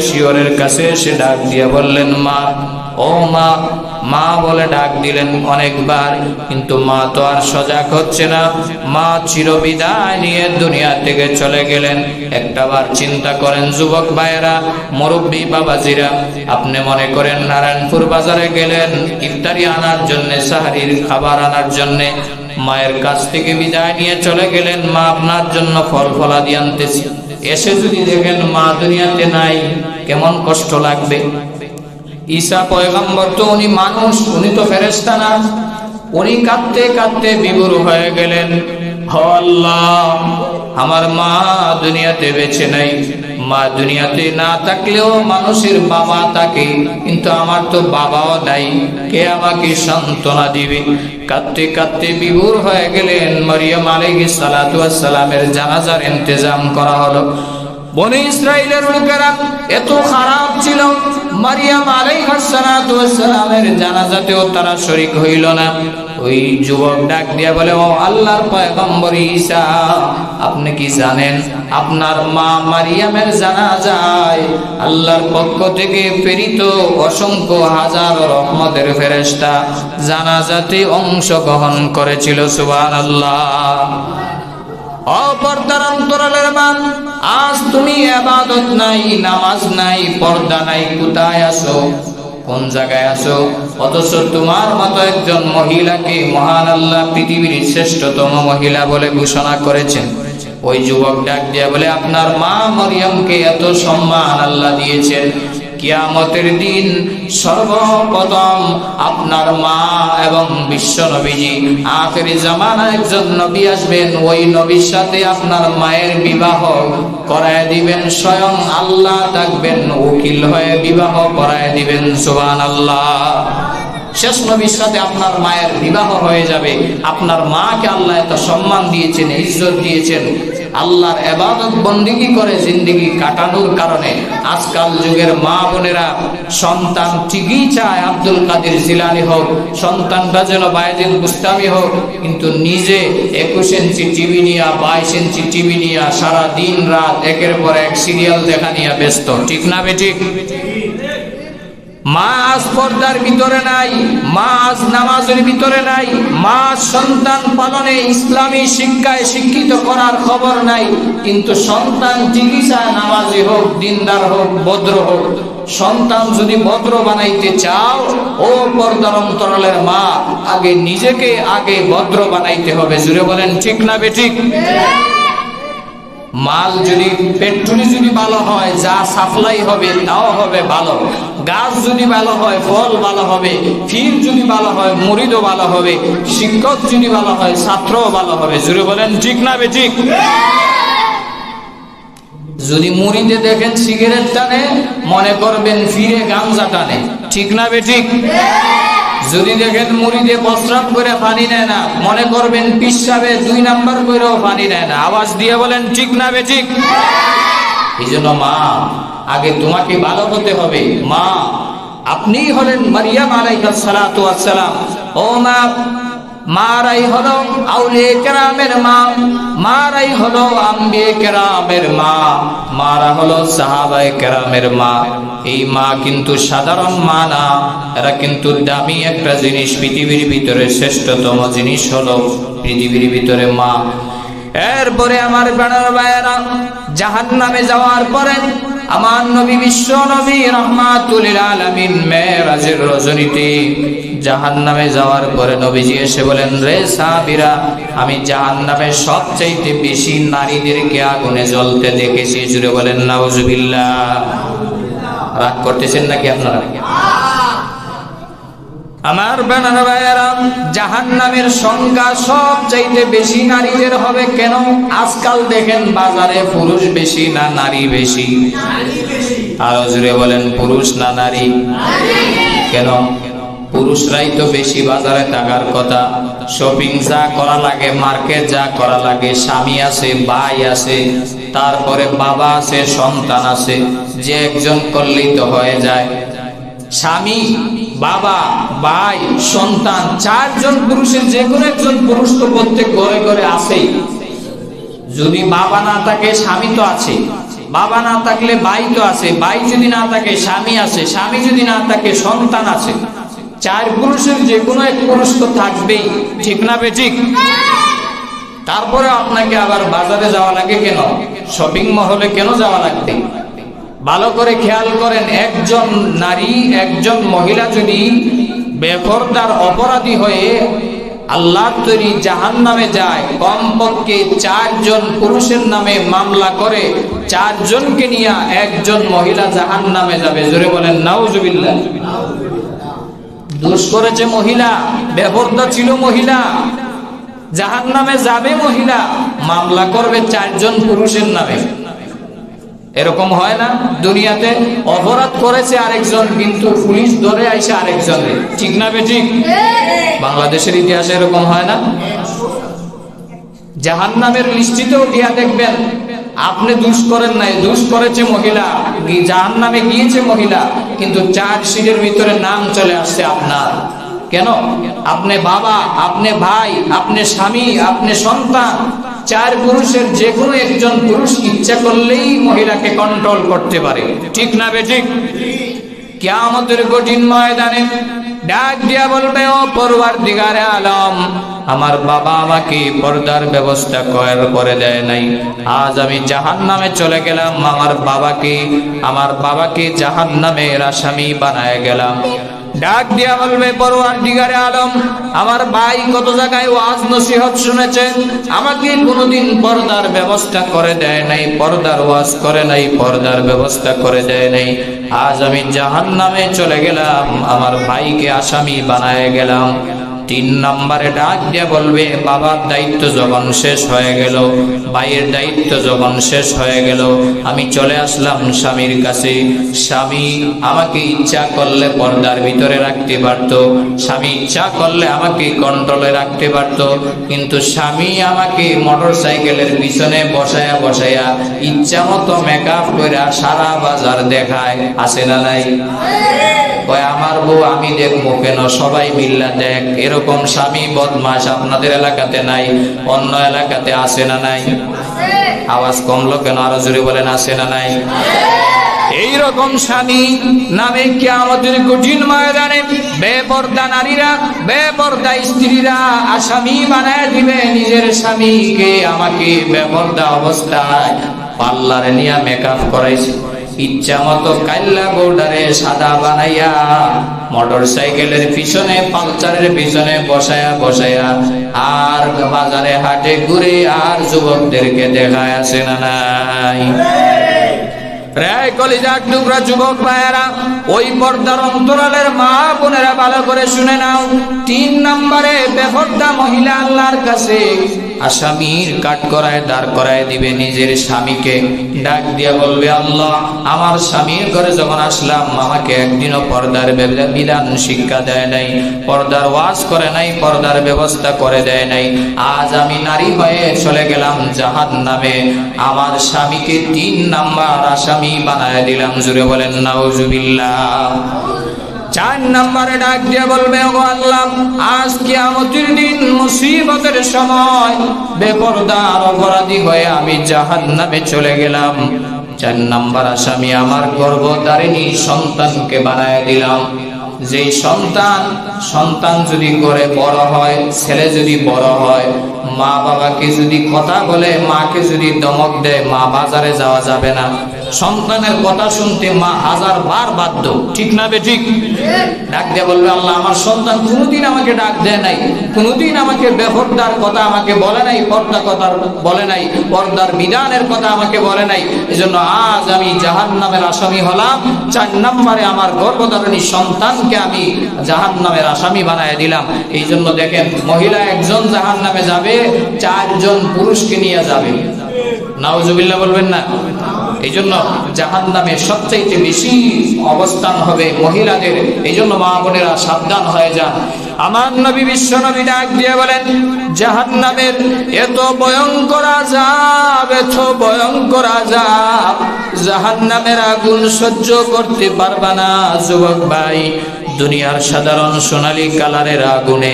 শিয়রের কাছে এসে ডাক দিয়ে বললেন, মা, ও মা। মা বলে ডাক দিলেন অনেকবার, কিন্তু মা তো আর সজাগ হচ্ছে না। মা চিরবিদায় নিয়ে দুনিয়া থেকে চলে গেলেন। একটাবার চিন্তা করেন যুবক ভাইয়েরা, মুরব্বী বাবাজিরা, আপনি মনে করেন নারায়ণপুর বাজারে গেলেন ইফতারি আনার জন্য, সাহারির খাবার আনার জন্য, মায়ের কাছ থেকে বিদায় নিয়ে চলে গেলেন। মা আপনার জন্য ফল ফলাদি আনতেছি, এসে যদি দেখেন মা দুনিয়াতে নাই, কেমন কষ্ট লাগবে? ঈসা পয়গম্বর তো উনি মানুষ, উনি তো ফেরেশতা না। উনি কাঁদতে কাঁদতে বিভোর হয়ে গেলেন, ও আল্লাহ, আমার মা দুনিয়াতে বেঁচে নাই। মা দুনিয়াতে না থাকলেও মানুষের বাবা থাকে, কিন্তু আমার তো বাবাও নাই, কে আমাকে সান্ত্বনা দিবে? কাঁদতে কাঁদতে বিভোর হয়ে গেলেন। মারিয়াম আলাইহিস সালাতু ওয়াস সালামের জানাজার ইন্তজাম করা হলো। বনি ইসরাইলের লোকেরা এত খারাপ ছিল, মারিয়াম আলাইহিস সালাতু ওয়াস সালামের জানাজাতেও তারা শরীক হইল না। ওই যুবক ডাক দিয়া বলে, ও আল্লাহর পয়গম্বর ঈসা, আপনি কি জানেন আপনার মা মারিয়ামের জানাজায় আল্লাহর পক্ষ থেকে প্রেরিত অসংখ্য হাজার রহমতের ফেরেশতা জানাজাতে অংশগ্রহণ করেছিল? সুবহানাল্লাহ। অপর্দার অন্তরালের মান, আজ তুমি ইবাদত নাই, নামাজ নাই, পর্দা নাই, কোথায় আছো? কোন জায়গায় আছো? অথচ তোমার মতো একজন মহিলাকে মহান আল্লাহ পৃথিবীর শ্রেষ্ঠতম মহিলা বলে ঘোষণা করেছেন। ওই যুবক ডাক দিয়া বলে, আপনার মা মরিয়মকে এত সম্মান আল্লাহ দিয়েছেন, কিয়ামতের দিন সর্বপ্রথম আপনার মা এবং বিশ্ব নবীজি আখির জামানা একজন নবী আসবেন, ওই নবীর সাথে আপনার মায়ের বিবাহ করায় দিবেন। স্বয়ং আল্লাহ থাকবেন, উকিল হয়ে বিবাহ করায় দিবেন। সুবহানাল্লাহ। শেষ নবীর সাথে আপনার মায়ের বিবাহ হয়ে যাবে। আপনার মাকে আল্লাহ এত সম্মান দিয়েছেন, ইজ্জত দিয়েছেন। আল্লাহর ইবাদত বন্দেগী করে জিন্দেগি কাটানোর কারণে আজকাল যুগের মা বোনেরা সন্তান ঠিকই চায় আব্দুল কাদের জিলানী হোক, সন্তানটা যেন বায়েজিদ বুস্তামি হোক, কিন্তু নিজে 21 ইঞ্চি টিভি নিয়ে, 22 ইঞ্চি টিভি নিয়ে সারা দিন রাত একের পর এক সিরিয়াল দেখা নিয়ে ব্যস্ত। ঠিক না বেঠিক? মা আজ পর্দার ভিতরে নাই, মা আজ নামাজের ভিতরে নাই, মা সন্তান পালনে ইসলামী শিক্ষায় শিক্ষিত করার খবর নাই। কিন্তু সন্তান ঠিকই চায় নামাজি হোক, দিনদার হোক, ভদ্র হোক। সন্তান যদি ভদ্র বানাইতে চাও, ও পর্দার অন্তরালের মা, আগে নিজেকে আগে ভদ্র বানাইতে হবে। জুড়ে বলেন ঠিক না বেঠিক? মাল যদি, পেট্রোল যদি ভালো হয়, যা সাপ্লাই হবে তাও হবে ভালো। গাছ যদি ভালো হয়, ফল ভালো হবে। ফির যদি ভালো হয়, মুরিদও ভালো হবে। শিক্ষক যদি ভালো হয়, ছাত্রও ভালো হবে। জুড়ে বলেন ঠিক না বেঠিক? যদি মুরিদে দেখেন সিগারেট টানে, মনে করবেন ফিরে গাঞ্জা টানে। ঠিক না বেঠিক? যদি দেখেন মুরিদে প্রস্রাব করে পানি নেয় না, মনে করবেন পিসাবে 2 নাম্বার করেও পানি নেয় না। আওয়াজ দিয়ে বলেন ঠিক না বেঠিক? এই জন্য মা, আগে তোমাকে ভালো হতে হবে। মা, আপনি হলেন মারিয়াম আলাইহিস সালাতু ওয়াস সালাম। ও মা, মারাই হলো আউলিয়া কেরামের মা, মারাই হলো আম্বিয়া কেরামের মা, মারা হলো সাহাবায়ে কেরামের মা। এই মা কিন্তু সাধারণ মা না, এরা কিন্তু দামি একটা জিনিস। পৃথিবীর ভিতরে শ্রেষ্ঠতম জিনিস হলো পৃথিবীর ভিতরে মা। এরপরে আমার প্রাণের ভাইয়েরা, জাহান্নামে যাওয়ার পরে আমার নবী বিশ্ব নবী রাহমাতুল লিল আলামিন মেরাজের রজনীতে জাহান্নামে যাওয়ার পরে নবীজি এসে বলেন, রে সাহাবীরা, আমি জাহান্নামে সবচাইতে বেশি নারীদেরকে আগুনে জ্বলতে দেখেছি। জুড়ে বলেন নাউজুবিল্লাহ। রাগ করতেছেন নাকি আপনারা? আমার বানানো ভাইয়েরা, জাহান্নামের সংখ্যা সবচাইতে বেশি নারীদের হবে। কেন? আজকাল দেখেন বাজারে পুরুষ বেশি না নারী বেশি? আরো জোরে বলেন, পুরুষ না নারী? কেন? পুরুষরাই তো বেশি বাজারে থাকার কথা। শপিং যা করা লাগে, মার্কেট যা করা লাগে, স্বামী আছে, ভাই আছে, তারপরে বাবা আছে, সন্তান আছে, যে একজন করলেই তো হয়ে যায়। স্বামী, বাবা, ভাই, সন্তান, চারজন পুরুষের যে কোনো একজন পুরুষ তো প্রত্যেক ঘরে ঘরে আছেই। যদি বাবা না থাকে স্বামী তো আছে, বাবা না থাকলে ভাই তো আছে, ভাই যদি না থাকে স্বামী আছে, স্বামী যদি না থাকে সন্তান আছে। চার পুরুষের যে কোনো এক পুরুষ তো থাকবেই, ঠিক না বেঠিক? তারপরে আপনাকে আবার বাজারে যাওয়া লাগে কেন? শপিং মহলে কেন যাওয়া লাগবে? ভালো করে খেয়াল করেন, একজন নারী, একজন মহিলা যদি বেপরদার অপরাধী হয়ে আল্লাহর তৈরি জাহান্নামে যায়, কমপক্ষে চারজন পুরুষের নামে মামলা করে চারজনকে নিয়ে একজন মহিলা জাহান্নামে যাবে। জোরে বলেন নাউজুবিল্লাহ। দোষ করেছে মহিলা, বেপরদা ছিল মহিলা, জাহান্নামে যাবে মহিলা, মামলা করবে চারজন পুরুষের নামে। এরকম হয় না দুনিয়াতে? অপরাধ করেছে আরেকজন, কিন্তু পুলিশ ধরে আইসে আরেকজনে, ঠিক না বেঠিক? বাংলাদেশের ইতিহাসে এরকম হয় না? জাহান্নামের লিস্টিতেও দিয়া দেখবেন, আপনি দোষ করেন নাই, দোষ করেছে মহিলা, জাহান্নামে গিয়েছে মহিলা, কিন্তু চার্জশিটের ভিতরে নাম চলে আসছে আপনার। কেন? আপনি বাবা, আপনি ভাই, আপনি স্বামী, আপনি সন্তান, চার পুরুষের যে কোনো একজন পুরুষ ইচ্ছা করলেই মহিলাকে কন্ট্রোল করতে পারে, ঠিক না বেঠিক? কিয়ামতের কঠিন ময়দানে ডাক দিয়া বলবে, ও পরওয়ারদিগারে আলম, আমার বাবা আমাকে পর্দার ব্যবস্থা করে দেয় নাই, আজ আমি জাহান্নামে চলে গেলাম, আমার বাবাকে জাহান্নামের আসামি বানায় গেলাম। ডাক দিয়া বলবে, পরওয়ারদিগারে আলম, আমার ভাই কত জায়গায় ওয়াজ নসিহত শুনেছে, আমাকে কোনোদিন পর্দার ব্যবস্থা করে দেয় নাই, পর্দার ওয়াজ করে নাই, পর্দার ব্যবস্থা করে দেয় নাই, আজ আমি জাহান্নামে চলে গেলাম, আমার ভাইকে আসামি বানায় গেলাম। 3 নম্বরে ডাক দিয়ে বলবে, বাবার দায়িত্ব যখন শেষ হয়ে গেল, ভাইয়ের দায়িত্ব যখন শেষ হয়ে গেল, আমি চলে আসলাম স্বামীর কাছে। স্বামী আমাকে ইচ্ছা করলে পর্দার ভিতরে রাখতে পারত, স্বামী ইচ্ছা করলে আমাকে কন্ট্রোলে রাখতে পারত, কিন্তু স্বামী আমাকে মোটরসাইকেলের পিছনে বসায়া বসায়া ইচ্ছা মতো মেকআপ করে সারা বাজার দেখায়, আছে না নাই? আমার বউ আমি দেখবো কেন, সবাই মিল্লা দেখ। এরকম স্বামী বদমাশ আপনাদের এলাকাতে নাই, অন্য এলাকাতে আছে না নাই? আওয়াজ কমলো কেন? আরো জোরে বলেন, আছে না নাই? এইরকম স্বামী নামে কিয়ামতের কঠিন ময়দানে বেপরদা নারীরা, বেপরদা স্ত্রীরা আসামি বানায় দিবে নিজের স্বামীকে। আমাকে বেপরদা অবস্থায় পার্লারে নিয়ে মেকআপ করাইছে, ইচ্ছা মতো কাল্লা বর্ডারে সাদা বানাইয়া মোটরসাইকেলের পিছনে, পালচারের পিছনে বসায়া বসায়া আর বাজারে হাটে ঘুরে আর যুবকদেরকে দেখায়, আছে না নাই? প্রায় কলিজার টুকরা যুবক ভাইয়েরা, ওই পর্দার অন্তরালের মা বোনেরা ভালো করে শুনে নাও। 3 নম্বরে বেপরদা মহিলা আল্লাহর কাছে আসামির কাঠ করায় দাঁড় করায় দিবে নিজের স্বামীকে। ডাক দিয়া বলবে, আল্লাহ, আমার স্বামীর ঘরে যখন আসলাম আমাকে একদিনও পর্দার বিধান শিক্ষা দেয় নাই, পর্দার ওয়াজ করে নাই, পর্দার ব্যবস্থা করে দেয় নাই, আজ আমি নারী হয়ে চলে গেলাম জাহান্নামে, আমার স্বামীকে 3 নাম্বার আসামি বানায় দিলাম। জুড়ে বলেন নাউজুবিল্লাহ। 4 নম্বরে ডাক দিয়ে বলবে, ও আল্লাহ, আজ কিয়ামতের দিন মুসিবতের সময় বেপরদার অপরাধী হয়ে আমি জাহান্নামে চলে গেলাম। 4 নম্বর আসামি আমার গর্ভধারিণী সন্তানকে বানায় দিলাম। যেই সন্তান যদি করে বড় হয়, ছেলে যদি বড় হয়, মা বাবাকে যদি কথা বলে, মাকে যদি ধমক দেয়, মা বাজারে যাওয়া যাবে না। সন্তানের কথা শুনতে মা 1000 বার বাধ্য, ঠিক না বে ঠিক? ডাক দিয়ে বলবে, আল্লাহ, আমার সন্তান কোনোদিন আমাকে ডাক দেয় নাই, কোনোদিন আমাকে বেপরদার কথা আমাকে বলে নাই, পর্দা কথা বলে নাই, পর্দার বিধানের কথা আমাকে বলে নাই, এজন্য আজ আমি জাহান্নামের আসামি হলাম। 4 নম্বরে আমার গর্ভধারিণী সন্তানকে আমি জাহান্নামের আসামি বানায় দিলাম। এই জন্য দেখেন, মহিলা একজন জাহান্নামে যাবে, 4 জন পুরুষকে নিয়ে যাবে। নাউজুবিল্লাহ বলবেন না? এই জন্য জাহান্নামে সবচাইতে বেশি অবস্থান হবে মহিলাদের। এই জন্য মা বোনেরা সাবধান হয়ে যান। আমার নবী, বিশ্ব নবী ডাক দিয়ে বলেন, জাহান্নামের এত ভয়ঙ্কর আযাব, এত ভয়ঙ্কর আযাব, জাহান্নামের আগুন সহ্য করতে পারবে না। যুবক ভাই, দুনিয়ার সাধারণ সোনালী কালারের আগুনে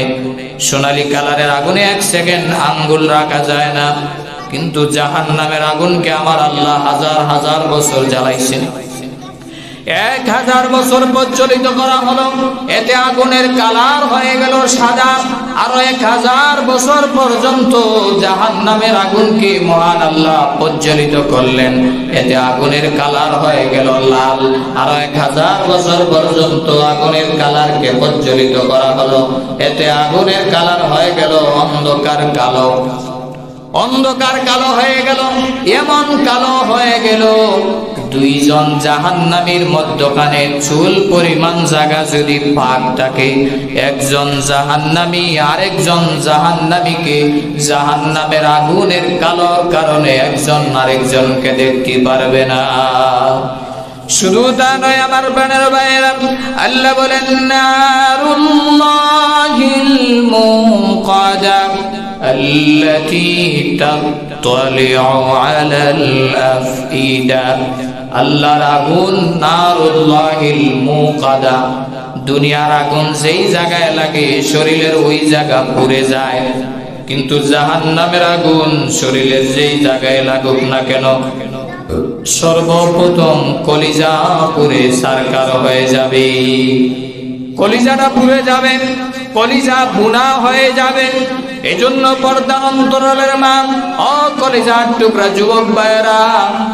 1 সেকেন্ড আঙ্গুল রাখা যায় না, কিন্তু জাহান্নামের আগুনকে আমার আল্লাহ হাজার হাজার বছর জ্বালাইছেন। 1000 বছর প্রজ্বলিত করা হলো, এতে আগুনের কালার হয়ে গেল সাদা। আরো 1000 বছর পর্যন্ত জাহান্নামের আগুনকে মহান আল্লাহ প্রজ্বলিত করলেন, এতে আগুনের কালার হয়ে গেল লাল। আরো 1000 বছর পর্যন্ত আগুনের কালারকে প্রজ্বলিত করা হলো, এতে আগুনের কালার হয়ে গেল অন্ধকার কালো। অন্ধকার কালো হয়ে গেল, এমন কালো হয়ে গেল, 2 জন জাহান্নামীর মধ্যখানে চুল পরিমাণ জায়গা যদি ফাঁক থাকে, একজন জাহান্নামী আরেকজন জাহান্নামীকে জাহান্নামের আগুনের কালোর কারণে একজন আরেকজনকে দেখতে পারবে না। শুধু তা নয় আমার প্রাণের ভাইয়েরা, আল্লাহ বলেন, নারুল্লাহিল মুকাদা التي تطلع على الأفئدة। আল্লাহর আগুন নারুল্লাহিল মুকাদা, দুনিয়ার আগুন যেই জায়গায় লাগে শরীরের ওই জায়গা পুড়ে যায়, কিন্তু জাহান্নামের আগুন শরীরের যেই জায়গায় লাগুক না কেন, সর্বপ্রথম কলিজা পুড়ে ছারখার হয়ে যাবে। কলিজাটা পুড়ে যাবে, কলিজা বুনা হয়ে যাবে। এজন্য পর্দার অন্তরালের মা ও কলিজার টুকরা যুবক ভাইয়েরা,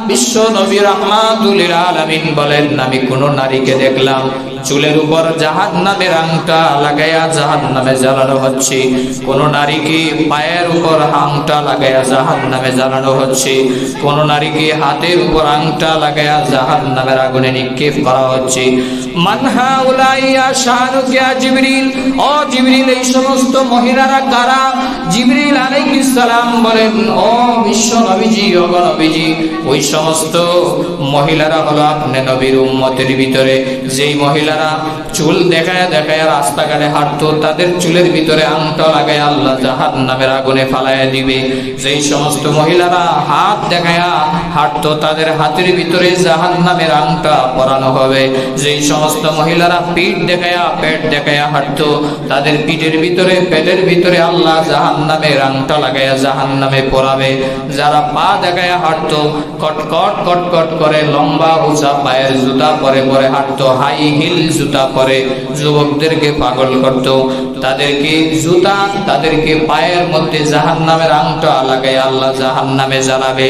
বিশ্ব নবী রাহমাতুল লিল আলামিন বলেন, আমি কোন নারীকে দেখলাম চুলের উপর জাহান্নামের আংটা লাগাইয়া জাহান্নামে জ্বালানো হচ্ছে, কোন নারীকে পায়ের উপর আংটা লাগাইয়া জাহান্নামে জ্বালানো হচ্ছে, কোন নারীকে হাতের উপর আংটা লাগাইয়া জাহান্নামের আগুনে নিক্ষেপ করা হচ্ছে। মান হাউলাইয়া শানুকিয়া জিবরিল, ও জিবরিল, এই সমস্ত মহিলারা কারা? জিবরিল আলাইহিস সালাম বলেন, ও বিশ্ব নবীজি, ও নবীজি, ওই সমস্ত মহিলারা হলো আপনি নবীর উম্মতের ভিতরে যেই মহিলারা চুল দেখায়া দেখায়া রাস্তাঘাটে হাঁটতো, তাদের চুলের ভিতরে আংটা লাগায় আল্লাহ জাহান্নামের আগুনে ফালাইয়া দিবে। যেই সমস্ত মহিলারা হাত দেখায়া হাঁটতো, তাদের হাতের ভিতরে জাহান্নামের আংটা পরানো হবে। যেই সমস্ত মহিলারা পেট দেখায়া হাঁটতো, তাদের পিঠের ভিতরে, পেটের ভিতরে আল্লাহ জাহান্নামের আংটা লাগাইয়া জাহান্নামে পরাবে। যারা পা দেখায়া হাঁটতো, কটকট কটকট করে লম্বা উঁচা পায়ের জুতা পরে পরে হাঁটতো, হাই হিল জুতা পরে যুবকদেরকে পাগল করতো, তাদেরকে পায়ের মধ্যে জাহান্নামের আংটা লাগাইয়া আল্লাহ জাহান্নামে জ্বালাবে।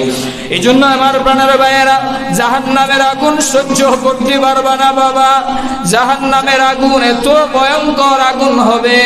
এই জন্য আমার প্রাণের ভাইয়েরা, জাহান্নামের আগুন সহ্য করতে পারবা না বাবা। জাহান্নামের আগুন এত ভয়ঙ্কর আগুন হবে,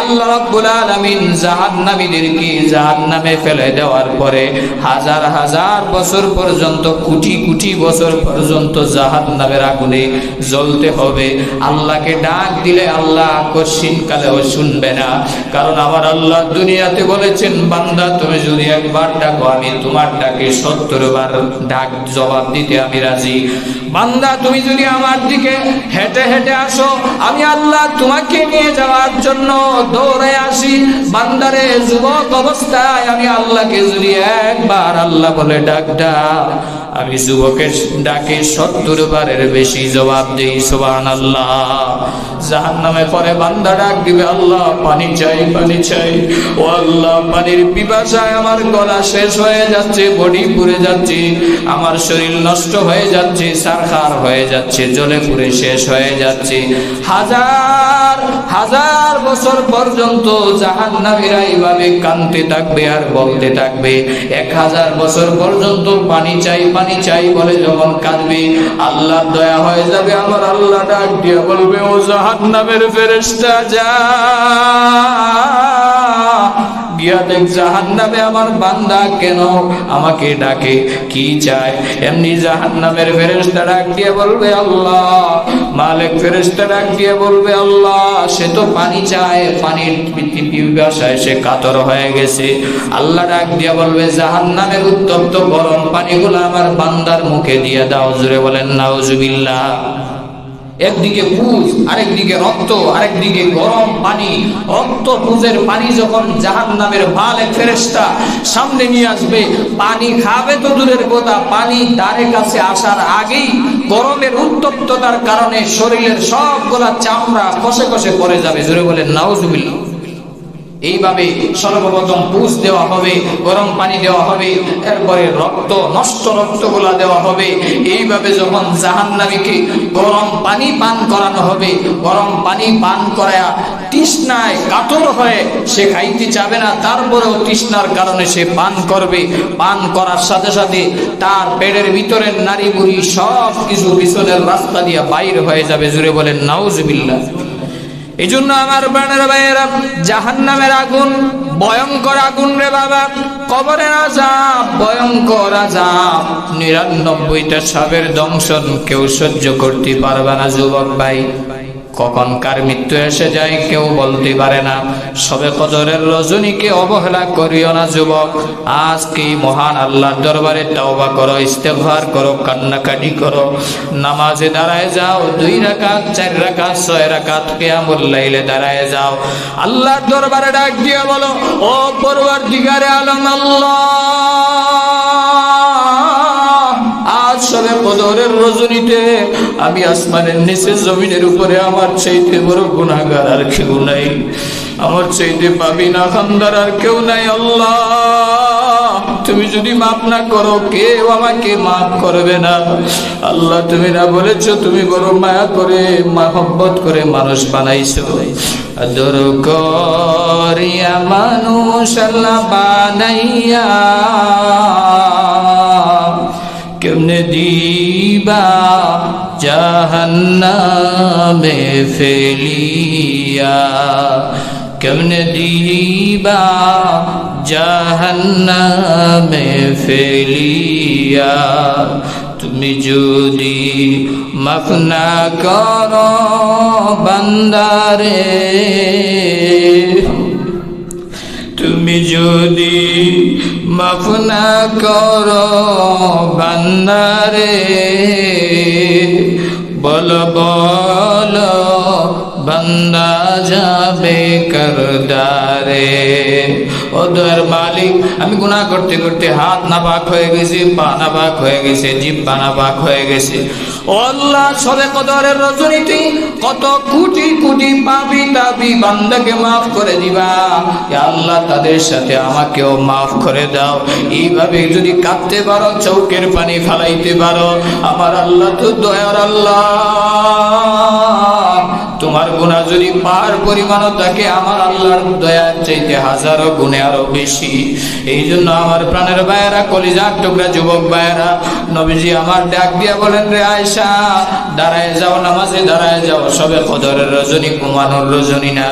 আল্লাহ রাব্বুল আলামিন জাহান্নামীদেরকে জাহান্নামে ফেলে দেওয়ার পরে হাজার হাজার বছর পর্যন্ত, কোটি কোটি বছর পর্যন্ত জাহান্নামের আগুনে জ্বলতে হবে। আল্লাহকে ডাক দিলে আল্লাহ কঠিন কালেও শুনবে না, কারণ আমার আল্লাহ দুনিয়াতে বলেছেন, বান্দা তুমি যদি একবার ডাকো আমি তোমার ডাকে 70 বার ডাক জবাব দিতে আমি রাজি। বান্দা তুমি যদি আমার দিকে হেঁটে হেঁটে আসো, আমি আল্লাহ তোমাকে নিয়ে যাওয়ার জন্য দৌড়ে আসি। বান্দারে, যুবক অবস্থায় আমি আল্লাহকে যদি একবার আল্লাহ বলে ডাক, আমি যুবকের ডাকে 70 বারের বেশি জবাব দিই। সুবহানাল্লাহ। সুবহানাল্লাহ। জাহান্নামে পরে বান্দা ডাক দিবে, আল্লাহ পানি চাই, পানি চাই। ও আল্লাহ, পানির পিপাসায় আমার গলা শেষ হয়ে যাচ্ছে, বডি পুড়ে যাচ্ছে, আমার শরীর নষ্ট হয়ে যাচ্ছে, সারখার হয়ে যাচ্ছে, জ্বলে পুড়ে শেষ হয়ে যাচ্ছে। হাজার হাজার বছর পর্যন্ত জাহান্নামীরা এইভাবে কাঁদতে থাকবে আর বলতে থাকবে। 1000 বছর পর্যন্ত পানি চাই, পানি চাই বলে যখন কাঁদবে, আল্লাহর দয়া হয়ে যাবে। আমার আল্লাহ ডাক দিয়ে বলবে, ও জাহান্নামের ফেরেশতা, যা গিয়া দেখ জাহান্নামে আমার বান্দা কেন আমাকে ডাকে, কি চায়। এমনি জাহান্নামের ফেরেশতা ডাক দিয়ে বলবে, আল্লাহ। মালিক ফেরেশতা ডাক দিয়ে বলবে, আল্লাহ, সে তো পানি চায়, পানির পিপাসায় সে কাতর হয়ে গেছে। আল্লাহ ডাক দিয়ে বলবে, জাহান্নামের উত্তপ্ত গরম পানিগুলো আমার বান্দার মুখে দিয়ে দাও। জোরে বলেন নাউজুবিল্লাহ। একদিকে পুজ, আরেকদিকে রক্ত, আরেকদিকে গরম পানি। রক্ত পুজের পানি যখন জাহান্নামের মালিক ফেরেশতা সামনে নিয়ে আসবে, পানি খাবে তো দূরের কথা, পানি দ্বারে কাছে আসার আগেই গরমের উত্তপ্ততার কারণে শরীরের সবগুলা চামড়া কষে কষে পড়ে যাবে। জোরে বলেন নাউজুবিল্লাহ। এইভাবে সর্বপ্রথম পুষ দেওয়া হবে, গরম পানি দেওয়া হবে, এরপরে রক্ত, নষ্ট রক্তগুলা দেওয়া হবে। এইভাবে যখন জাহান্নামীকে গরম পানি পান করানো হবে, গরম পানি পান করায়া তৃষ্ণায় কাতর হয়ে সে খাইতে চাবে না, তারপরেও তৃষ্ণার কারণে সে পান করবে। পান করার সাথে সাথে তার পেটের ভিতরের নারী বুড়ি সব কিছু পিছনের রাস্তা দিয়ে বাইর হয়ে যাবে। জুড়ে বলেন নাউজুবিল্লাহ। এই জন্য আমার প্রাণের ভাইয়েরা, জাহান্নামের আগুন ভয়ঙ্কর আগুন রে বাবা। কবরের আযাব ভয়ঙ্কর আযাব। 99টা সাপের দংশন কেউ সহ্য করতে পারবে না যুবক ভাই। কখন কার মৃত্যু এসে যায় কেউ বলতে পারে না। সবে কদরের রজনীকে অবহেলা করিও না যুবক। আজকে মহান আল্লাহর দরবারে তওবা করো, ইস্তেগফার করো, কান্নাকাটি করো, নামাজে দাঁড়ায় যাও, 2 রাকাত, 4 রাকাত, 6 রাকাত কিয়ামুল লাইলে দাঁড়ায় যাও। আল্লাহর দরবারে ডাক দিয়ে বলো, ও পরওয়ারদিগারে আলম আল্লাহ, আজ সবে কদরের রজনীতে আমি আসমানের নিচে জমিনের উপরে আমার চাইতে বড় গুনাহগার আর কেউ নাই, আমার চাইতে পাপী না খানদার আর কেউ নাই। আল্লাহ, তুমি যদি মাফ না করো কেউ আমাকে মাফ করবে না। আল্লাহ, তুমি না বলেছো তুমি বড় মায়া করে, মহব্বত করে মানুষ বানাইছো। আদর করিয়া মানুষ আল্লাহ বানাইয়া কেমনে দিবা জাহান্নামে ফেলিয়া, কেমনে দিবা জাহান্নামে ফেলিয়া। তুমি যদি মাফ না করো বান্দারে, তুমি যদি মাফ না করো বান্দারে, বলো বলো বান্দা যাবে কারদারে। ও দয়ার মালিক, আমি গুনাহ করতে করতে হাত নাপাক হয়ে গেছে, পা নাপাক হয়ে গেছে, জিহ্বা নাপাক হয়ে গেছে। ও আল্লাহ, সবে কদরের রজনীতে কত কোটি কোটি পাপী তাপী বান্দাকে মাফ করে দিবা। ইয়া আল্লাহ, তাদের সাথে আমাকেও মাফ করে দাও। এইভাবে যদি কাঁদতে পারো, চোখের পানি ফালাইতে পারো, আমার আল্লাহ তো দয়ার আল্লাহ। তোমার গুনাহ যদি পার পরিমাণও থাকে, আমার আল্লাহর দয়ার চাইতে হাজারো গুণে আরো বেশি। এই জন্য আমার প্রাণের ভাইয়েরা, কলিজার টুকরা যুবক ভাইয়েরা, নবীজি আমার ডাক দিয়া বলেন, রে আয়েশা, দাঁড়ায় যাও, নামাজে দাঁড়ায় যাও। সবে কদরের রজনী ঘুমানোর রজনী না।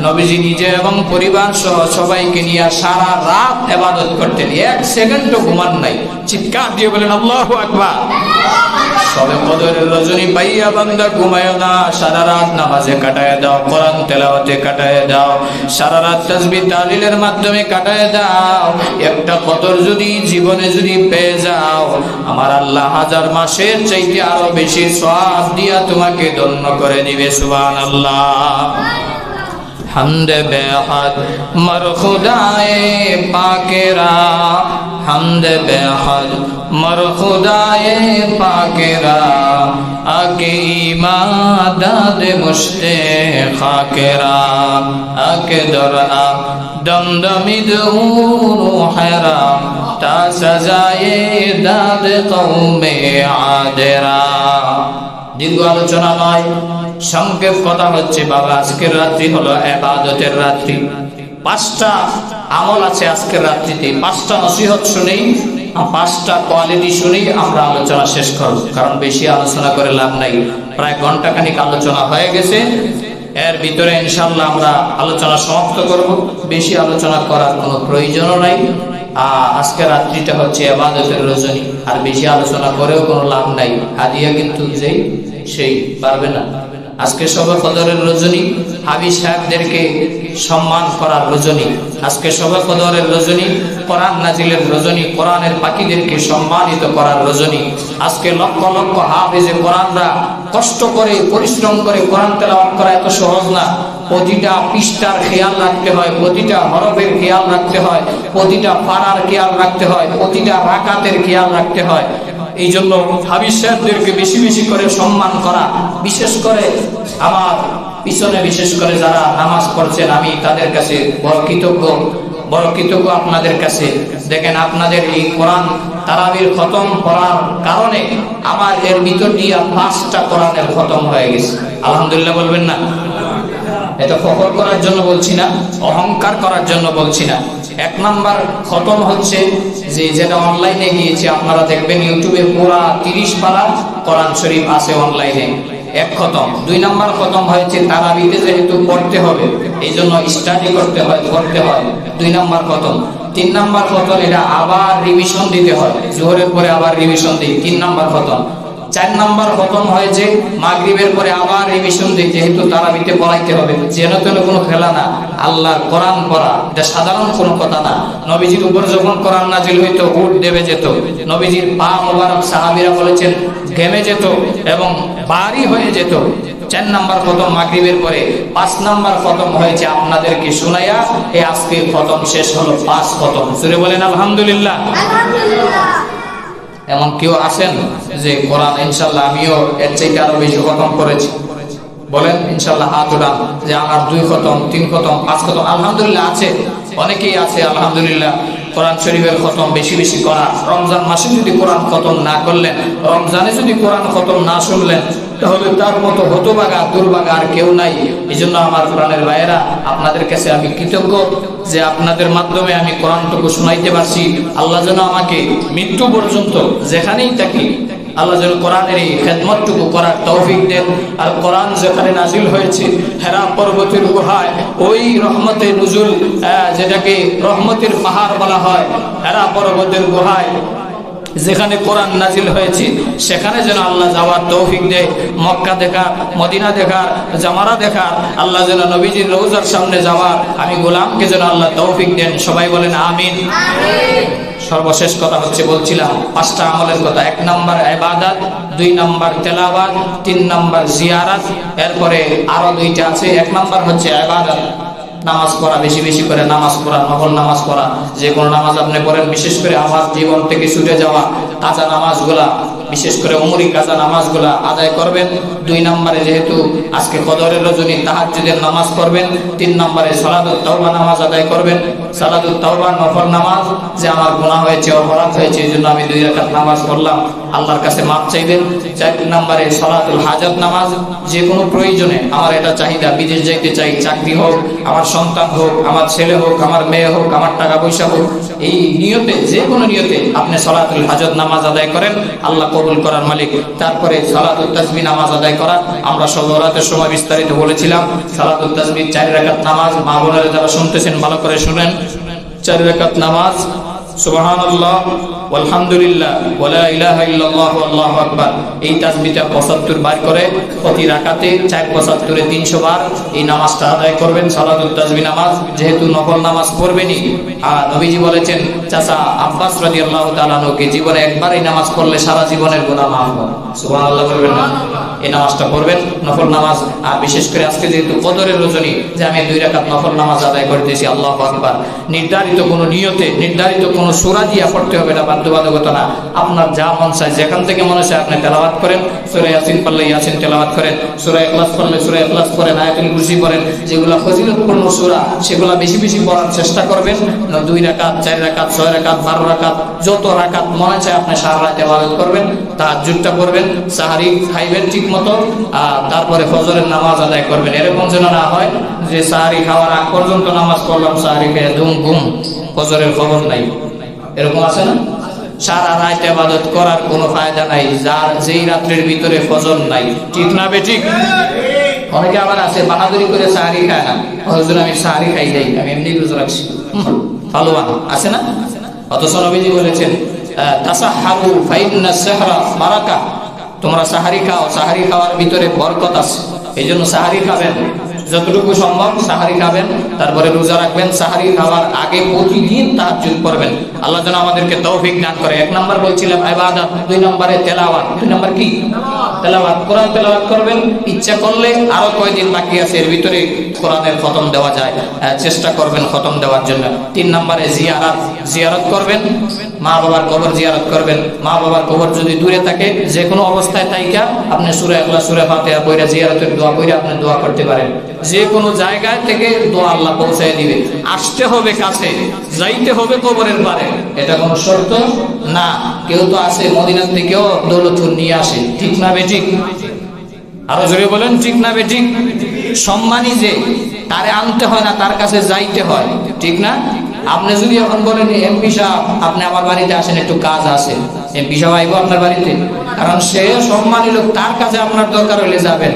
নবীজি নিজে এবং পরিবার সহ সবাইকে নিয়ে সারা রাত ইবাদত করতেন, 1 সেকেন্ডও ঘুমান নাই। চিৎকার দিয়ে বলেন আল্লাহু আকবার। সবে কদরের রজনী পাইয়া বান্দা ঘুমায় না, সারা রাত নামাজে কাটায় দাও, কোরআন তেলাওয়াতে কাটায় দাও, সারা রাত তাসবিহ তাহলিলের মাধ্যমে কাটায় দাও। একটা কদর যদি জীবনে যদি পেয়ে যাও, আমার আল্লাহ 1000 মাসের চাইতে আরো বেশি সওয়াব দিয়া তোমাকে ধন্য করে দিবে। সুবহানাল্লাহ। হামদে বেহাদ মর খুদায়ে পাকেরা, حمد बेहद मर खुदाए पाकेरा आके इमादत मुश्ते खाकेरा आके दरा दमदमिद रूहेरा ता सजाए दाद कौमे आदेरा। दीर्घ आलोचना नয়, সংক্ষেপ কথা হচ্ছে বাবা, আজকের রাত্রি হলো ইবাদতের রাত্রি। 5টা আমল আছে আজকের রাত্রিতে, 5টা নসিহত শুনেই, 5টা কোয়ালিটি শুনেই আমরা আলোচনা শেষ করব, কারণ বেশি আলোচনা করে লাভ নাই। প্রায় ঘন্টাখানিক আলোচনা হয়ে গেছে, এর ভিতরে ইনশাআল্লাহ আমরা আলোচনা সমাপ্ত করব। বেশি আলোচনা করার কোনো প্রয়োজনও নাই। আজকে রাত্রিটা হচ্ছে ইবাদতের রজনী, আর বেশি আলোচনা করেও কোনো লাভ নাই। হাদিয়া কিন্তু যেই সেই পারবে না। আজকে শবে কদরের রজনী, হাবিব সাহেবদেরকে সম্মান করার রজনী। আজকে শবে কদরের রজনী, কোরআন নাজিলের রজনী, কোরআনের পাখিদেরকে সম্মানিত করার রজনী। আজকে লক্ষ লক্ষ হাফেজে কোরআনরা কষ্ট করে পরিশ্রম করে কোরআন তেলাওয়াত করা এত সহজ না। প্রতিটা পৃষ্ঠার খেয়াল রাখতে হয়, প্রতিটা হরফের খেয়াল রাখতে হয়, প্রতিটা পারার খেয়াল রাখতে হয়, প্রতিটা রাকাতের খেয়াল রাখতে হয়। এই জন্য হাবিব সাহেবদেরকে বেশি বেশি করে সম্মান করা, বিশেষ করে আমার পিছনে বিশেষ করে যারা নামাজ পড়ছেন, আমি তাদের কাছে বড় কৃতজ্ঞ আপনাদের কাছে। দেখেন, আপনাদের এই কোরআন তারাবির খতম করার কারণে আমার এর ভিতর দিয়ে 5টা কোরআনের খতম হয়ে গেছে। আলহামদুলিল্লাহ বলবেন না? এটা ফখর করার জন্য বলছি না, অহংকার করার জন্য বলছি না। 1 নাম্বার খতম হচ্ছে যে যেটা অনলাইনে গিয়েছে, আপনারা দেখবেন ইউটিউবে পুরা 30 পারা কোরআন শরীফ আছে অনলাইনে, 1 খতম। 2 নাম্বার খতম হয়েছে তারাবিতে, যেহেতু পড়তে হবে এই জন্য স্টাডি করতে হয়, 2 নাম্বার খতম। 3 নাম্বার খতম, এটা আবার রিভিশন দিতে হয়, জোহরের পরে আবার রিভিশন দিই, 3 নাম্বার খতম। 4 নাম্বার খতম হয়েছে মাগরিবের পরে আবার রিভিশন দিই, যেহেতু তারাবিতে পড়াইতে হবে। যেন তেন কোনো খেলা না, আল্লাহর কোরআন পড়া এটা সাধারণ কোনো কথা না। নবীজির উপর যখন কোরআন নাজিল হইতো উট দেবে যেত, নবীজির পা মোবারক সাহাবীরা বলেছেন ঘেমে যেত এবং ভারী হয়ে যেত। 4 নাম্বার খতম মাগরিবের পরে। 5 নাম্বার খতম হয়েছে আপনাদেরকে শুনাইয়া এই আজকে খতম শেষ হলো, 5 খতম। সুরে বলেন আলহামদুলিল্লাহ। এমন কেউ আছেন যে কোরআন ইনশাআল্লাহ আমিও এর চাইতে আরো বেশি খতম করেছি? বলেন ইনশাআল্লাহ, হাত উঠান যে আমার 2 খতম, 3 খতম, 5 খতম। আলহামদুলিল্লাহ আছে, অনেকেই আছে আলহামদুলিল্লাহ। কোরআন শরীফের খতম বেশি বেশি করা। রমজান মাসে যদি কোরআন খতম না করলেন, রমজানে যদি কোরআন খতম না শুনলেন, তাহলে তার মতো হতভাগা দুর্ভাগা আর কেউ নাই। এই জন্য আমার কোরআনের ভাইয়েরা, আপনাদের কাছে আমি কৃতজ্ঞ যে আপনাদের মাধ্যমে আমি কোরআনটুকু শোনাইতে পারছি। আল্লাহ যেন আমাকে মৃত্যু পর্যন্ত যেখানেই থাকি, আল্লাহ যেন কোরআনের এই খেদমতটুকু করার তৌফিক দেন। আর কোরআন যেখানে নাজিল হয়েছে হেরা পর্বতের গুহায়, ওই রহমতের নুজুল, যেটাকে রহমতের পাহাড় বলা হয়, হেরা পর্বতের গুহায় যেখানে কোরআন নাজিল হয়েছে সেখানে যেন আল্লাহ যাওয়ার তৌফিক দেয়। মক্কা দেখার, মদিনা দেখার, জামারা দেখার, আল্লাহ যেন নবীজির রওজার সামনে যাওয়ার আমি গোলামকে যেন আল্লাহ তৌফিক দেন। সবাই বলেন আমিন। সর্বশেষ কথা হচ্ছে, বলছিলাম 5টা আমলের কথা। 1 নাম্বার ইবাদত, 2 নাম্বার তেলাওয়াত, 3 নাম্বার জিয়ারত, এরপরে আরো 2টা আছে। 1 নাম্বার হচ্ছে ইবাদত, নামাজ পড়া, বেশি বেশি করে নামাজ পড়া, নফল নামাজ পড়া। যে কোনো নামাজ আপনি পড়েন, বিশেষ করে আমার জীবন থেকে ছুটে যাওয়া কাজা নামাজগুলা, বিশেষ করে উমরি কাজা নামাজগুলা আদায় করবেন। 2 নম্বরে যেহেতু আজকে কদরের রজনী, তাহাজ্জুদের নামাজ পড়বেন। 3 নম্বরে সালাতুত তাওবা নামাজ আদায় করবেন। সালাতুত তাওবা নফল নামাজ, যে আমার গুনাহ হয়েছে, অপরাধ হয়েছে, এই জন্য আমি 2 রাকাত নামাজ পড়লাম, আল্লাহর কাছে মাপ চাইবেন। 4 নম্বরে সালাতুল হাজাত নামাজ, যে কোনো প্রয়োজনে আমার এটা চাহিদা, বিদেশ যাইতে চাই, চাকরি হোক, আমার সন্তান হোক, আমার ছেলে হোক, আমার মেয়ে হোক, আমার টাকা পয়সা হোক, এই নিয়তে, যে কোনো নিয়তে আপনি সালাতুল হাজাত নামাজ আদায় করেন, আল্লাহ কবুল করার মালিক। তারপরে সালাতুত তাসবিহ নামাজ আদায় করা, আমরা সবরাতের সময় বিস্তারিত বলেছিলাম। সালাতুত তাসবিহ 4 রাকাত নামাজ, মা বোনেরা যারা শুনতেছেন ভালো করে শুনেন, 4 রাকাত নামাজ, সুবহানাল্লাহ আলহামদুলিল্লাহ ওয়া লা ইলাহা ইল্লাল্লাহ আল্লাহু আকবার, এই তাসবিহটা 75 বার করে প্রতি রাকাতে 4 75 300 বার এই নামাজটা আদায় করবেন, সালাতুত তাসবিহ নামাজ, যেহেতু নফল নামাজ পড়বেনই। আর নবীজি বলেছেন চাচা আব্বাস রাদিয়াল্লাহু তাআলা আনহুকে জীবনে একবার এই নামাজ পড়লে সারা জীবনের গুনাহ মাফ হয়। সুবহানাল্লাহ বলবেন না? এই নামাজটা পড়বেন, নফল নামাজ। আর বিশেষ করে আজকে যেহেতু কদরের রজনী, যে আমি 2 রাকাত নফল নামাজ আদায় করতেছি, আল্লাহু আকবার, নির্ধারিত কোনো নিয়তে, নির্ধারিত কোনো সূরা দিয়ে পড়তে হবে না, বাধ্যবাধকতা না। আপনার যা মন চায়, যেখান থেকে মনে চায় আপনি তেলাওয়াত করেন। সূরা ইয়াসিন পড়লে ইয়াসিন তেলাওয়াত করেন, সূরা ইখলাস পড়লে সূরা ইখলাস পড়েন, আয়াতুল কুরসি পড়েন। যেগুলো ফজিলতপূর্ণ সূরা সেগুলো বেশি বেশি পড়ার চেষ্টা করবেন। 2 রাকাত, 4 রাকাত, 6 রাকাত, 12 রাকাত, যত রাকাত মনে চায় আপনি সারা রাত ইবাদত করবেন। তাহাজ্জুদটা করবেন, সাহারি খাইবেন ঠিক মতো, আর তারপরে ফজরের নামাজ আদায় করবেন। এরকম যেন না হয় যে সাহারি খাওয়ার আগ পর্যন্ত নামাজ পড়লাম, সাহারি খেয়ে ধুম ঘুম, ফজরের খবর নাই। এরকম আছে না? সারা রাত ইবাদত করার কোনো ফায়দা নাই যার যেই রাত্রের ভিতরে ফজর নাই। ঠিক না বেঠিক? অনেকে আবার আছে বাহাদুরি করে সাহারি খায় না, হুজুর আমি সাহারি খাই যাই, আমি এমনি রোজা রাখছি, ভালোবান আছে না? অথচ নবীজি বলেছেন তাসাহহারু ফাইন্না সাহরা বারাকা, তোমরা সাহারি খাও, সাহারি খাওয়ার ভিতরে বরকত আছে। এই জন্য সাহারি খাবেন, যতটুকু সম্ভব সাহারি খাবেন, তারপরে রোজা রাখবেন। সাহারি খাওয়ার আগে প্রতিদিন তাহাজ্জুদ পড়বেন। আল্লাহ যেন আমাদেরকে তৌফিক দান করে। 1 নম্বর বলছিলাম ইবাদত, 2 নম্বরে তেলাওয়াত। 2 নম্বর কি? তেলাওয়াত। কোরআন তেলাওয়াত করবেন, ইচ্ছা করলে আরো কয়েকদিন বাকি আছে, এর ভিতরে কোরআনের খতম দেওয়া যায়, চেষ্টা করবেন খতম দেওয়ার জন্য। 3 নম্বরে জিয়ারত, জিয়ারত করবেন, মা বাবার কবর জিয়ারত করবেন। মা বাবার কবর যদি দূরে থাকে, যে কোনো অবস্থায় থাইকা আপনি সূরা ইখলাস, সূরা ফাতিহা পড়ে জিয়ারতের দোয়া পড়ে আপনি দোয়া করতে পারেন। যে কোনো জায়গায় থেকে দোয়া আল্লাহ পৌঁছায় দিবে। আসতে হবে কাছে, যাইতে হবে কবরের পারে, এটা কোনো শর্ত না। কেউ তো আসে মদিনা থেকেও দৌলতপুর নিয়ে আসে, ঠিক না বেঠিক? আরো জোরে বলেন ঠিক না বেঠিক? সম্মানী যে, তারে আনতে হয় না, তার কাছে যাইতে হয়, ঠিক না? আপনি যদি এখন বলেন এমপি সাহেব আপনি আমার বাড়িতে আসেন, একটু কাজ আছে, এমপি সাহেব আইবো আপনার বাড়িতে? কারণ সে সম্মানী লোক, তার কাছে আপনার দরকার হলে যাবেন।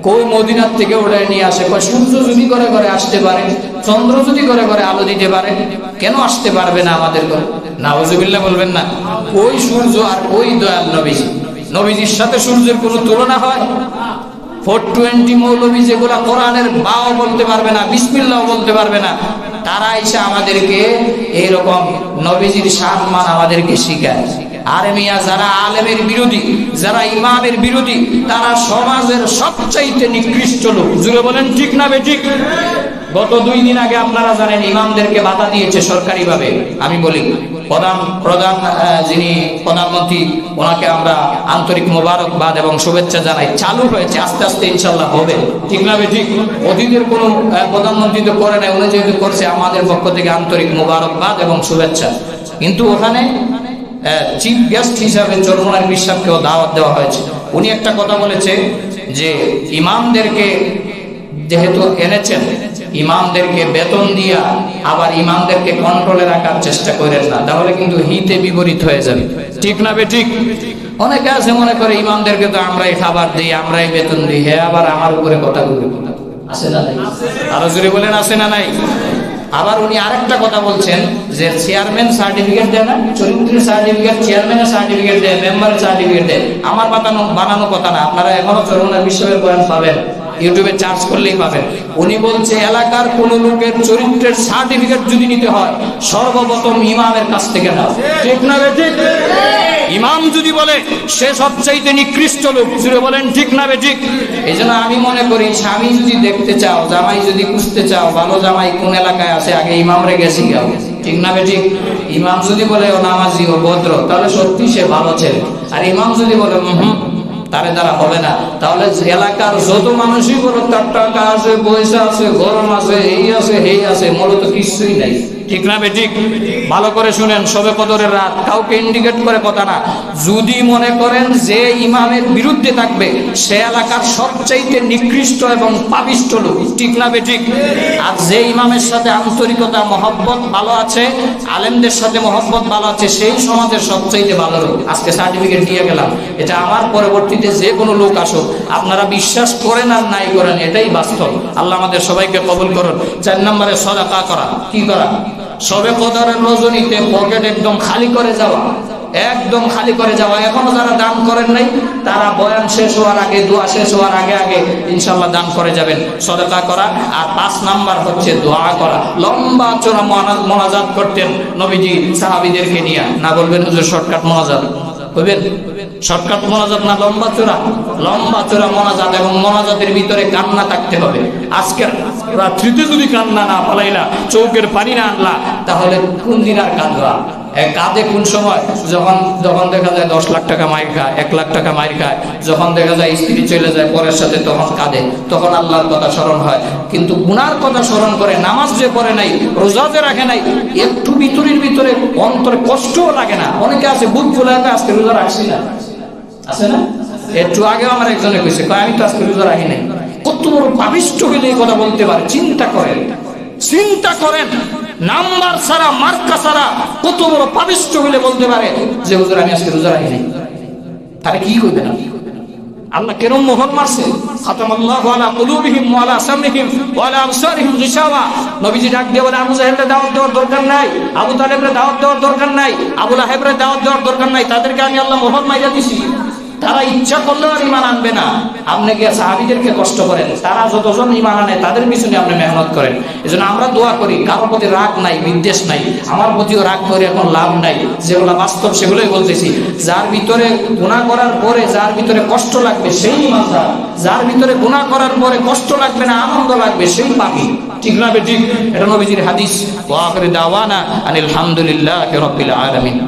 কই মদিনার থেকে ওটা নিয়ে আসে, সূর্য যদি করে করে আসতে পারে, চন্দ্র যদি করে করে আলো দিতে পারে, কেন আসতে পারবে না আমাদের ঘরে? নাউজুবিল্লাহ বলবেন না? ওই সূর্য আর ওই দয়াল নবীজি, নবীজির সাথে সূর্যের কোনো তুলনা হয়? 420 মৌলবী যেগুলা কোরআনের বাও বলতে পারবে না, বিসমিল্লাহ বলতে পারবে না, তারা এসে আমাদেরকে এইরকম নবীজির সম্মান আমাদেরকে শিখায়। আর মিয়া যারা আলেমের বিরোধী, যারা ইমামের বিরোধী, তারা সমাজের সবচাইতে নিকৃষ্ট লোক। জুড়ে বলেন ঠিক না বেঠিক? গত 2 দিন আগে আপনারা জানেন ইমামদেরকে ভাতা দিয়েছে সরকারিভাবে। আমি বলি প্রধান যিনি প্রধানমন্ত্রী, ওনাকে আমরা আন্তরিক মোবারকবাদ এবং শুভেচ্ছা জানাই। চালু হয়েছে, আস্তে আস্তে ইনশাল্লাহ হবে, ঠিক না বেঠিক? অতীতের কোনো প্রধানমন্ত্রী তো করে নাই, উনি যেহেতু করছে আমাদের পক্ষ থেকে আন্তরিক মোবারকবাদ এবং শুভেচ্ছা। কিন্তু ওখানে চিফ গেস্ট হিসাবে চরমোনার বিশ্বাসকেও দাওয়াত দেওয়া হয়েছে। উনি একটা কথা বলেছে যে ইমামদেরকে যেহেতু এনেছেন, ইমামদেরকে বেতন দিয়া আবার ইমামদেরকে কন্ট্রোলে রাখার চেষ্টা করেন না, তাহলে কিন্তু হিতে বিপরীত হয়ে যাবে, ঠিক না বেঠিক? অনেকে আছে মনে করে ইমামদেরকে তো আমরাই খাবার দিই, আমরাই বেতন দিই, হ্যাঁ আবার আমার উপরে কথা বলবে, আছে না নাই? আরো জোরে বলেন আছে না নাই? আবার উনি আরেকটা কথা বলছেন যে চেয়ারম্যান সার্টিফিকেট দেয় না, চরিত্রের সার্টিফিকেট, চেয়ারম্যানের সার্টিফিকেট দেয়, মেম্বারের সার্টিফিকেট দেয়। আমার বানানো কথা না, আপনারা এখনো চরমোনার বিশ্ববিদ্যালয়ের কোরআন পাবেন, ইউটিউবে চার্জ করলেই পাবেন। উনি বলছে এলাকার কোন লোকের চরিত্রের সার্টিফিকেট যদি নিতে হয় সর্বপ্রথম ইমামের কাছ থেকে নাও, ঠিক না বেঠিক? ইমাম যদি বলে সে সবচাইতে নিকৃষ্ট লোক, জুড়ে বলেন ঠিক না বেঠিক? এই জন্য আমি মনে করি স্বামী যদি দেখতে চাও, জামাই যদি খুঁজতে চাও, ভালো জামাই কোন এলাকায় আছে আগে ইমামরে গেছি গাও, ঠিক না বেঠিক? ইমাম যদি বলে ও নামাজি ও ভদ্র, তাহলে সত্যি সে ভালো ছেলে। আর ইমাম যদি বলে তারে দ্বারা হবে না, তাহলে এলাকার যত মানুষই বলো তার টাকা আছে, পয়সা আছে, গরম আছে, এই আছে, এই আছে, মূলত কিছুই নাই, ঠিক না বেঠিক? ভালো করে শুনেন, সবে কদরের রাত, কাউকে ইন্ডিকেট করে কথা না। যদি মনে করেন যে ইমামের বিরুদ্ধে থাকবে সে এলাকার সবচাইতে নিকৃষ্ট এবং পাপিষ্ঠ লোক, ঠিক না বেঠিক? আর যে ইমামের সাথে আন্তরিকতা মহব্বত ভালো আছে, আলেমদের সাথে মহব্বত ভালো আছে, সেই সমাজের সবচাইতে ভালো লোক। আজকে সার্টিফিকেট দিয়ে গেলাম, এটা আমার পরবর্তীতে যে কোনো লোক আসুক, আপনারা বিশ্বাস করেন আর নাই করেন, এটাই বাস্তব। আল্লাহ আমাদের সবাইকে কবুল করুন। 4 নম্বরে সাদাকা করা। কি করা? সবে কদরের রজনীতে পকেট একদম খালি করে যাওয়া, একদম খালি করে যাওয়া। এখনো যারা দান করেন নাই তারা বয়ান শেষ হওয়ার আগে, দোয়া শেষ হওয়ার আগে আগে ইনশাআল্লাহ দান করে যাবেন, সদকা করা। আর 5 নাম্বার হচ্ছে দোয়া করা। লম্বা চোরা মোনাজাত করতেন নবীজি সাহাবীদেরকে নিয়ে। না বলবেন হুজুর শর্টকাট মোনাজাত, বলবেন শর্টকাট মোনাজাত না লম্বা চোরা? লম্বা চোরা মোনাজাত, এবং মোনাজাতের ভিতরে কান্না থাকতে হবে। আজকের রাত্রিতে যদি কান্না না পালাইলা, চৌকের পানি না আনলা, তাহলে কোন দিন আর কাঁদবা? কাঁদে কোন সময়? যখন দেখা যায় 10 লাখ টাকা মাইর খায়, 1 লাখ টাকা মাইর খায়, যখন দেখা যায় স্ত্রী চলে যায় পরের সাথে, তখন কাঁদে, তখন আল্লাহর কথা স্মরণ হয়। কিন্তু গুনার কথা স্মরণ করে, নামাজ যে পড়ে নাই, রোজা যে রাখে নাই, একটু ভিতরের ভিতরে অন্তরে কষ্টও লাগে না? অনেকে আছে বুক ফুলে আজকে রোজা রাখছি না, আছে না? একটু আগেও আমার একজনে কইছে, আমি তো আজকে রোজা রাখি নাই। কত বড় পাপিষ্ঠ হইলে এই কথা বলতে পারে? চিন্তা করেন, চিন্তা করেন। নাম্বার ছাড়া, মার্কা ছাড়া কত বড় পাপিষ্ঠ হইলে বলতে পারে যে হুজুর আমি আজকে রোজা রাখি নাই? তারে কি কইবে না? আল্লাহ কেরম মোহর মারছে, খাতামাল্লাহু আলা কুলুবিহিম ওয়া আলা সামইহিম ওয়া আলা আবসারিহিম গিশাওয়া। নবীজি ডাক দিয়ে বলে, আবু জাহেলকে দাওয়াত দেওয়ার দরকার নাই, আবু তালেবরে দাওয়াত দেওয়ার দরকার নাই, আবু লাহেবরে দাওয়াত দেওয়ার দরকার নাই, তাদেরকে আমি আল্লাহ মোহর মাইরা দিছি। তারা ইচ্ছা করলেও আর ইমান আনবে না। আপনি গিয়ে সাহাবীদেরকে কষ্ট করেন, তারা যতজন ইমান আনে তাদের পিছনে আপনি মেহনত করেন। এজন্য আমরা দোয়া করি, কারোর প্রতি রাগ নাই, বিদ্বেষ নাই। আমার প্রতিও রাগ করে এখন লাভ নাই, যেগুলো বাস্তব সেগুলোই বলতেছি। যার ভিতরে গুনাহ করার পরে যার ভিতরে কষ্ট লাগবে সেই ইমানদার, যার ভিতরে গুনাহ করার পরে কষ্ট লাগবে না, আনন্দ লাগবে, সেই পাপী। ঠিক না বেঠিক? এটা নবীজির হাদিস। ওয়া আখিরু দাওয়ানা আনিল হামদুলিল্লাহি রাব্বিল আলামিন।